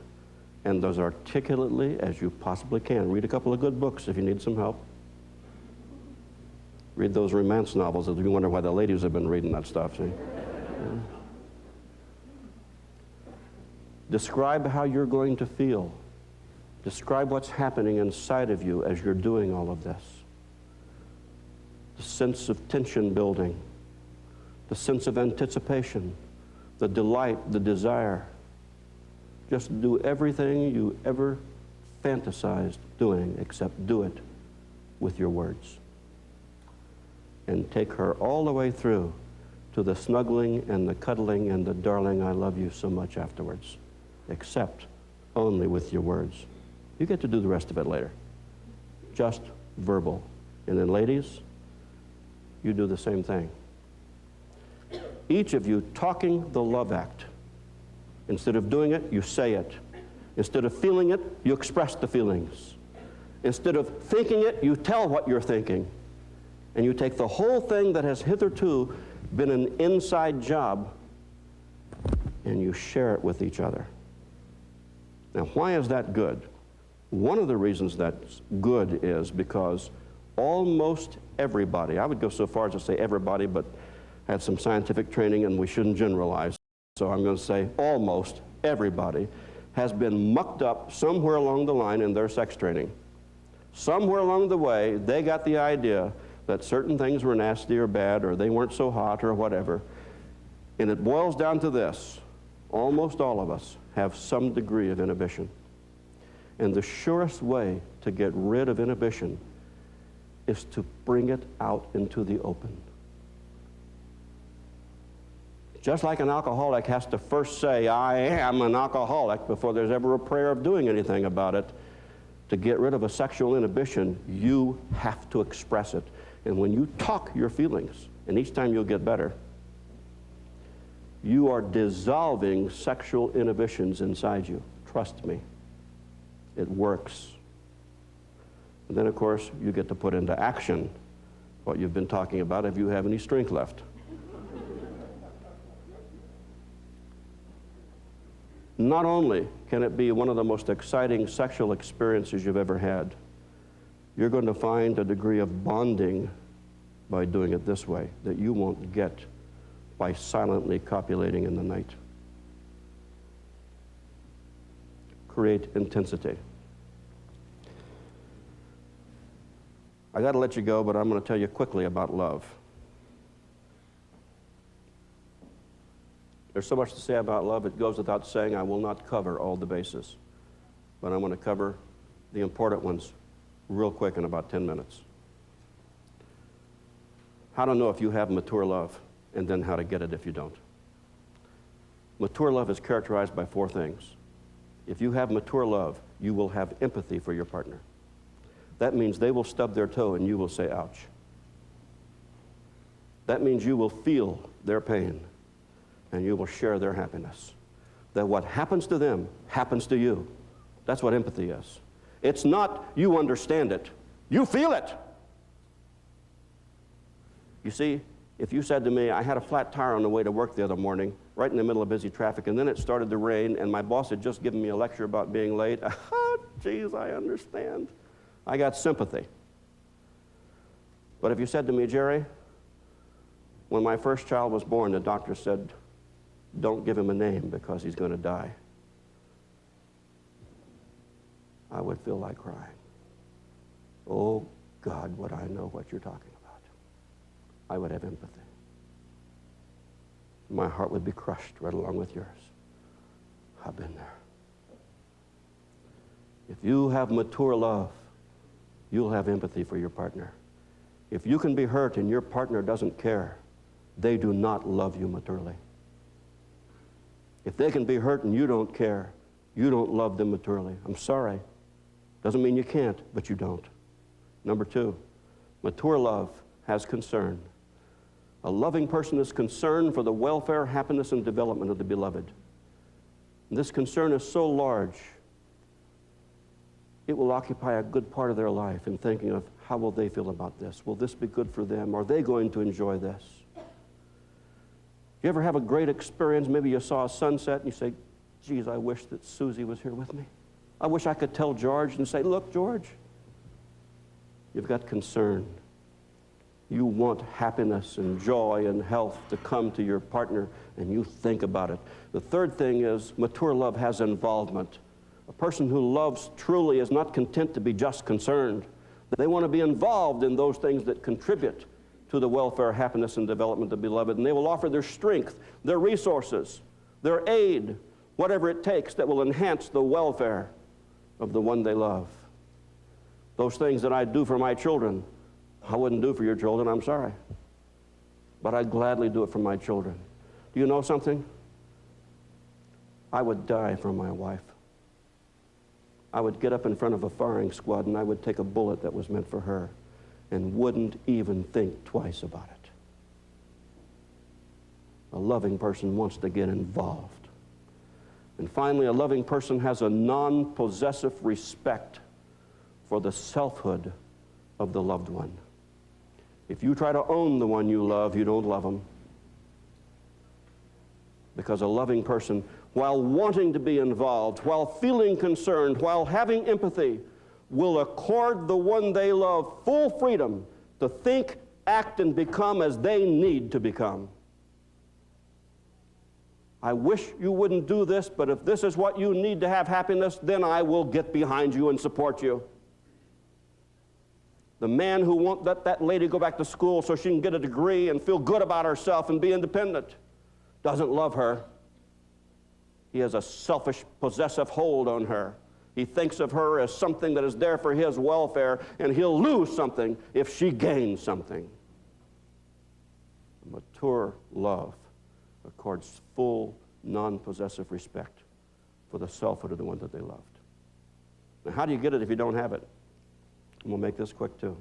and as articulately as you possibly can. Read a couple of good books if you need some help. Read those romance novels if you wonder why the ladies have been reading that stuff, see? Yeah. Describe how you're going to feel. Describe what's happening inside of you as you're doing all of this. The sense of tension building, the sense of anticipation, the delight, the desire. Just do everything you ever fantasized doing, except do it with your words. And take her all the way through to the snuggling and the cuddling and the darling, I love you so much afterwards, except only with your words. You get to do the rest of it later. Just verbal. And then ladies, you do the same thing. Each of you talking the love act. Instead of doing it, you say it. Instead of feeling it, you express the feelings. Instead of thinking it, you tell what you're thinking. And you take the whole thing that has hitherto been an inside job and you share it with each other. Now, why is that good? One of the reasons that's good is because almost everybody, I would go so far as to say everybody, but I had some scientific training and we shouldn't generalize, so I'm going to say almost everybody has been mucked up somewhere along the line in their sex training. Somewhere along the way, they got the idea that certain things were nasty or bad or they weren't so hot or whatever. And it boils down to this. Almost all of us have some degree of inhibition. And the surest way to get rid of inhibition is to bring it out into the open. Just like an alcoholic has to first say, I am an alcoholic, before there's ever a prayer of doing anything about it. To get rid of a sexual inhibition, you have to express it. And when you talk your feelings, and each time you'll get better, you are dissolving sexual inhibitions inside you. Trust me. It works. And then, of course, you get to put into action what you've been talking about if you have any strength left. Not only can it be one of the most exciting sexual experiences you've ever had, you're going to find a degree of bonding by doing it this way that you won't get by silently copulating in the night. Create intensity. I got to let you go, but I'm going to tell you quickly about love. There's so much to say about love, it goes without saying I will not cover all the bases. But I'm going to cover the important ones real quick in about 10 minutes. How to know if you have mature love, and then how to get it if you don't. Mature love is characterized by 4 things. If you have mature love, you will have empathy for your partner. That means they will stub their toe and you will say, ouch. That means you will feel their pain and you will share their happiness. That what happens to them happens to you. That's what empathy is. It's not you understand it, you feel it. You see, if you said to me, I had a flat tire on the way to work the other morning, right in the middle of busy traffic, and then it started to rain, and my boss had just given me a lecture about being late, geez, I understand. I got sympathy. But if you said to me, Jerry, when my first child was born, the doctor said, don't give him a name because he's going to die, I would feel like crying. Oh, God, would I know what you're talking about. I would have empathy. My heart would be crushed right along with yours. I've been there. If you have mature love, you'll have empathy for your partner. If you can be hurt and your partner doesn't care, they do not love you maturely. If they can be hurt and you don't care, you don't love them maturely. I'm sorry. Doesn't mean you can't, but you don't. Number 2, mature love has concern. A loving person is concerned for the welfare, happiness, and development of the beloved. And this concern is so large, it will occupy a good part of their life in thinking of how will they feel about this? Will this be good for them? Are they going to enjoy this? You ever have a great experience? Maybe you saw a sunset and you say, geez, I wish that Susie was here with me. I wish I could tell George and say, look, George, you've got concern. You want happiness and joy and health to come to your partner, and you think about it. The third thing is mature love has involvement. A person who loves truly is not content to be just concerned. They want to be involved in those things that contribute to the welfare, happiness, and development of the beloved. And they will offer their strength, their resources, their aid, whatever it takes that will enhance the welfare of the one they love. Those things that I do for my children, I wouldn't do for your children, I'm sorry. But I'd gladly do it for my children. Do you know something? I would die for my wife. I would get up in front of a firing squad and I would take a bullet that was meant for her and wouldn't even think twice about it. A loving person wants to get involved. And finally, a loving person has a non-possessive respect for the selfhood of the loved one. If you try to own the one you love, you don't love them. Because a loving person, while wanting to be involved, while feeling concerned, while having empathy, will accord the one they love full freedom to think, act, and become as they need to become. I wish you wouldn't do this, but if this is what you need to have happiness, then I will get behind you and support you. The man who won't let that lady go back to school so she can get a degree and feel good about herself and be independent doesn't love her. He has a selfish, possessive hold on her. He thinks of her as something that is there for his welfare, and he'll lose something if she gains something. Mature love accords full, non-possessive respect for the selfhood of the one that they loved. Now, how do you get it if you don't have it? And we'll make this quick too.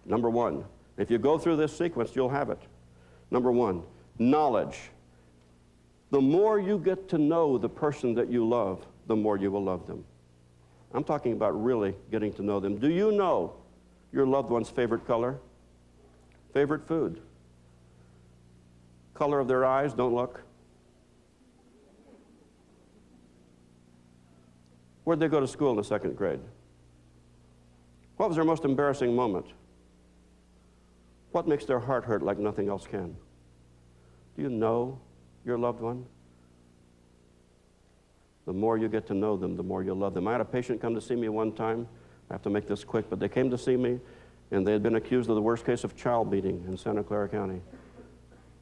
Number one, if you go through this sequence, you'll have it. Number one, knowledge. The more you get to know the person that you love, the more you will love them. I'm talking about really getting to know them. Do you know your loved one's favorite color? Favorite food? Color of their eyes? Don't look. Where'd they go to school in the second grade? What was their most embarrassing moment? What makes their heart hurt like nothing else can? Do you know your loved one? The more you get to know them, the more you'll love them. I had a patient come to see me one time. I have to make this quick, but they came to see me, and they had been accused of the worst case of child beating in Santa Clara County.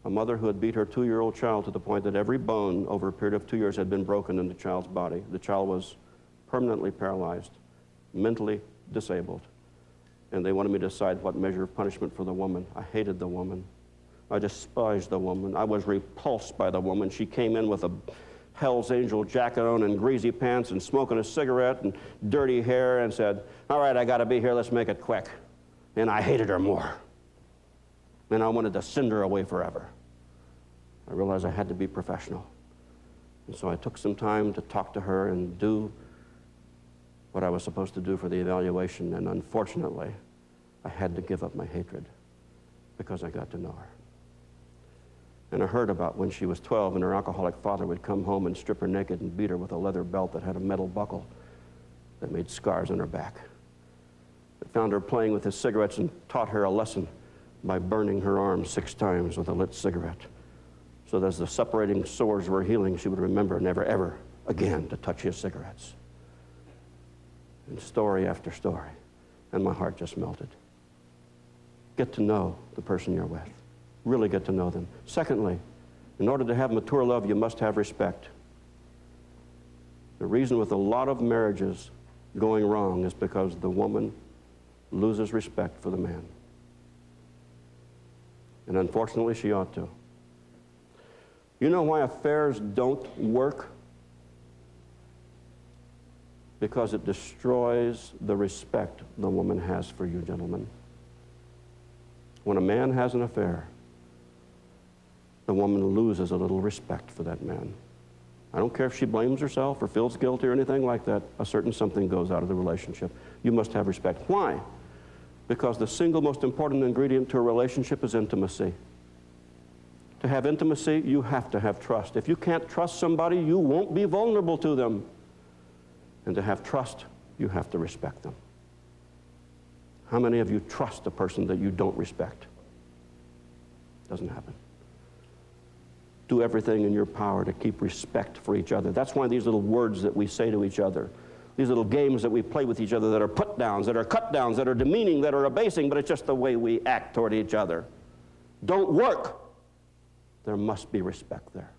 A mother who had beat her 2-year-old child to the point that every bone over a period of 2 years had been broken in the child's body. The child was permanently paralyzed, mentally disabled. And they wanted me to decide what measure of punishment for the woman. I hated the woman. I despised the woman. I was repulsed by the woman. She came in with a Hell's Angel jacket on and greasy pants and smoking a cigarette and dirty hair and said, "All right, I got to be here. Let's make it quick." And I hated her more. And I wanted to send her away forever. I realized I had to be professional. And so I took some time to talk to her and do what I was supposed to do for the evaluation. And unfortunately, I had to give up my hatred because I got to know her. And I heard about when she was 12 and her alcoholic father would come home and strip her naked and beat her with a leather belt that had a metal buckle that made scars on her back. I found her playing with his cigarettes and taught her a lesson by burning her arm 6 times with a lit cigarette, so that as the separating sores were healing, she would remember never, ever again to touch his cigarettes. And story after story, and my heart just melted. Get to know the person you're with. Really get to know them. Secondly, in order to have mature love, you must have respect. The reason with a lot of marriages going wrong is because the woman loses respect for the man. And unfortunately, she ought to. You know why affairs don't work? Because it destroys the respect the woman has for you, gentlemen. When a man has an affair, the woman loses a little respect for that man. I don't care if she blames herself or feels guilty or anything like that. A certain something goes out of the relationship. You must have respect. Why? Because the single most important ingredient to a relationship is intimacy. To have intimacy, you have to have trust. If you can't trust somebody, you won't be vulnerable to them. And to have trust, you have to respect them. How many of you trust a person that you don't respect? Doesn't happen. Do everything in your power to keep respect for each other. That's why these little words that we say to each other, these little games that we play with each other that are put-downs, that are cut-downs, that are demeaning, that are abasing, but it's just the way we act toward each other. Don't work. There must be respect there.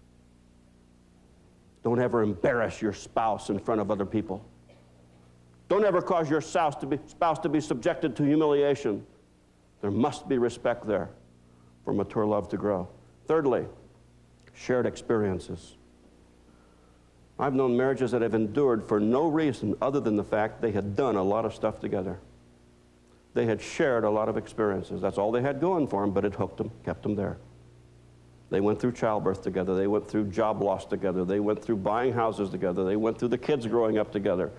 Don't ever embarrass your spouse in front of other people. Don't ever cause your spouse to be subjected to humiliation. There must be respect there for mature love to grow. Thirdly, shared experiences. I've known marriages that have endured for no reason other than the fact they had done a lot of stuff together. They had shared a lot of experiences. That's all they had going for them, but it hooked them, kept them there. They went through childbirth together. They went through job loss together. They went through buying houses together. They went through the kids growing up together.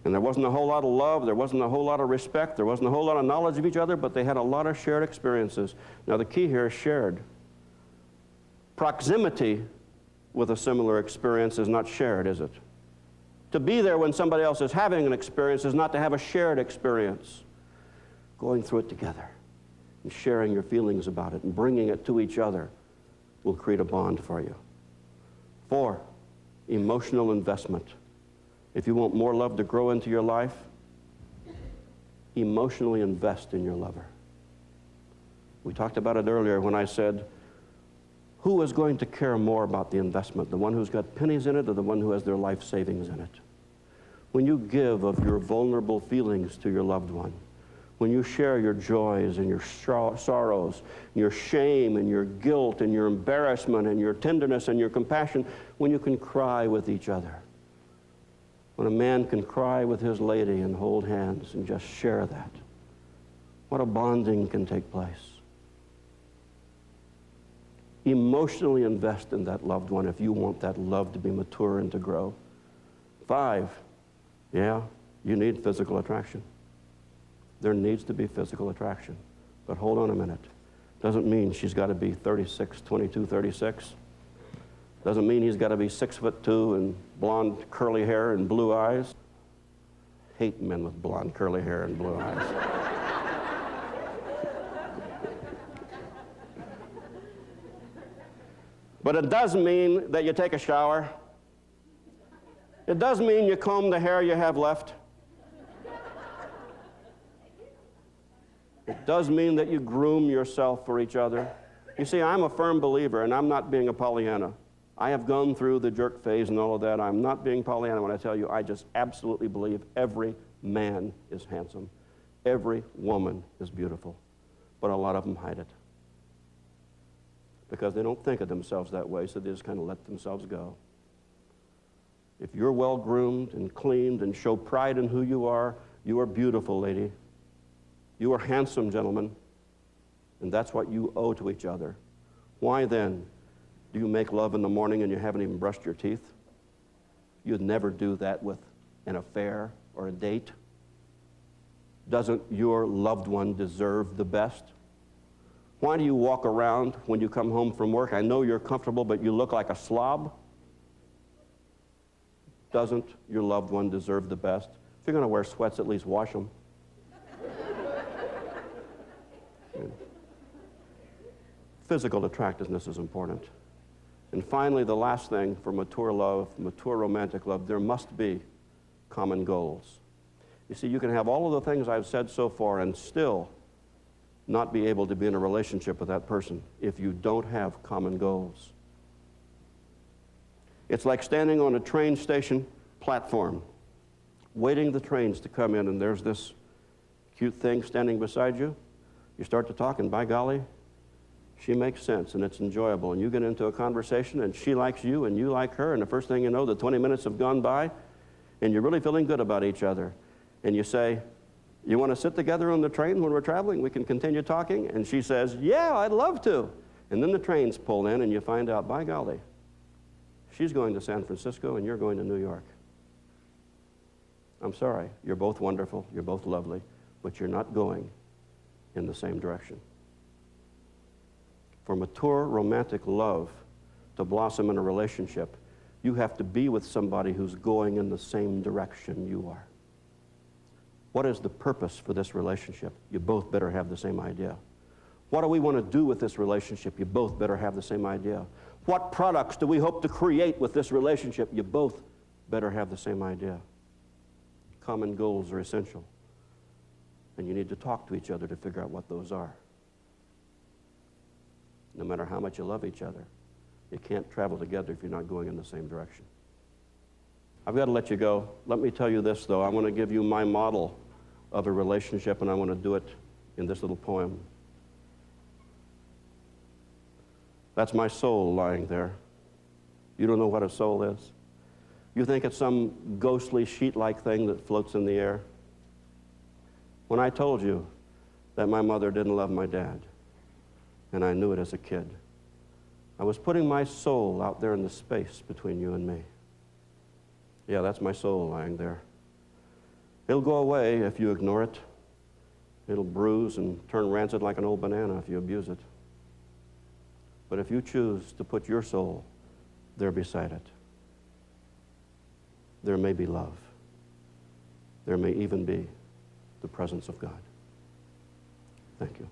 And there wasn't a whole lot of love. There wasn't a whole lot of respect. There wasn't a whole lot of knowledge of each other, but they had a lot of shared experiences. Now, the key here is shared. Proximity with a similar experience is not shared, is it? To be there when somebody else is having an experience is not to have a shared experience. Going through it together and sharing your feelings about it and bringing it to each other will create a bond for you. 4, emotional investment. If you want more love to grow into your life, emotionally invest in your lover. We talked about it earlier when I said, who is going to care more about the investment? The one who's got pennies in it or the one who has their life savings in it? When you give of your vulnerable feelings to your loved one, when you share your joys and your sorrows, your shame and your guilt and your embarrassment and your tenderness and your compassion, when you can cry with each other, when a man can cry with his lady and hold hands and just share that, what a bonding can take place. Emotionally invest in that loved one if you want that love to be mature and to grow. 5, yeah, you need physical attraction. There needs to be physical attraction. But hold on a minute. Doesn't mean she's got to be 36, 22, 36. Doesn't mean he's got to be 6'2" and blonde curly hair and blue eyes. Hate men with blonde curly hair and blue eyes. But it does mean that you take a shower. It does mean you comb the hair you have left. It does mean that you groom yourself for each other. You see, I'm a firm believer, and I'm not being a Pollyanna. I have gone through the jerk phase and all of that. I'm not being Pollyanna when I tell you I just absolutely believe every man is handsome. Every woman is beautiful. But a lot of them hide it. Because they don't think of themselves that way, so they just kind of let themselves go. If you're well-groomed and cleaned and show pride in who you are beautiful, lady. You are handsome, gentlemen, and that's what you owe to each other. Why then do you make love in the morning and you haven't even brushed your teeth? You'd never do that with an affair or a date. Doesn't your loved one deserve the best? Why do you walk around when you come home from work? I know you're comfortable, but you look like a slob. Doesn't your loved one deserve the best? If you're going to wear sweats, at least wash them. Physical attractiveness is important. And finally, the last thing for mature love, mature romantic love, there must be common goals. You see, you can have all of the things I've said so far and still not be able to be in a relationship with that person if you don't have common goals. It's like standing on a train station platform, waiting the trains to come in, and there's this cute thing standing beside you. You start to talk, and by golly, she makes sense, and it's enjoyable. And you get into a conversation, and she likes you, and you like her, and the first thing you know, the 20 minutes have gone by, and you're really feeling good about each other. And you say, you want to sit together on the train when we're traveling? We can continue talking? And she says, yeah, I'd love to. And then the trains pull in, and you find out, by golly, she's going to San Francisco, and you're going to New York. I'm sorry, you're both wonderful, you're both lovely, but you're not going in the same direction. For mature romantic love to blossom in a relationship, you have to be with somebody who's going in the same direction you are. What is the purpose for this relationship? You both better have the same idea. What do we want to do with this relationship? You both better have the same idea. What products do we hope to create with this relationship? You both better have the same idea. common goals are essential. And you need to talk to each other to figure out what those are. No matter how much you love each other, you can't travel together if you're not going in the same direction. I've got to let you go. Let me tell you this, though. I want to give you my model of a relationship, and I want to do it in this little poem. That's my soul lying there. You don't know what a soul is? You think it's some ghostly sheet-like thing that floats in the air? When I told you that my mother didn't love my dad, and I knew it as a kid, I was putting my soul out there in the space between you and me. Yeah, that's my soul lying there. It'll go away if you ignore it. It'll bruise and turn rancid like an old banana if you abuse it. But if you choose to put your soul there beside it, there may be love. There may even be the presence of God. Thank you.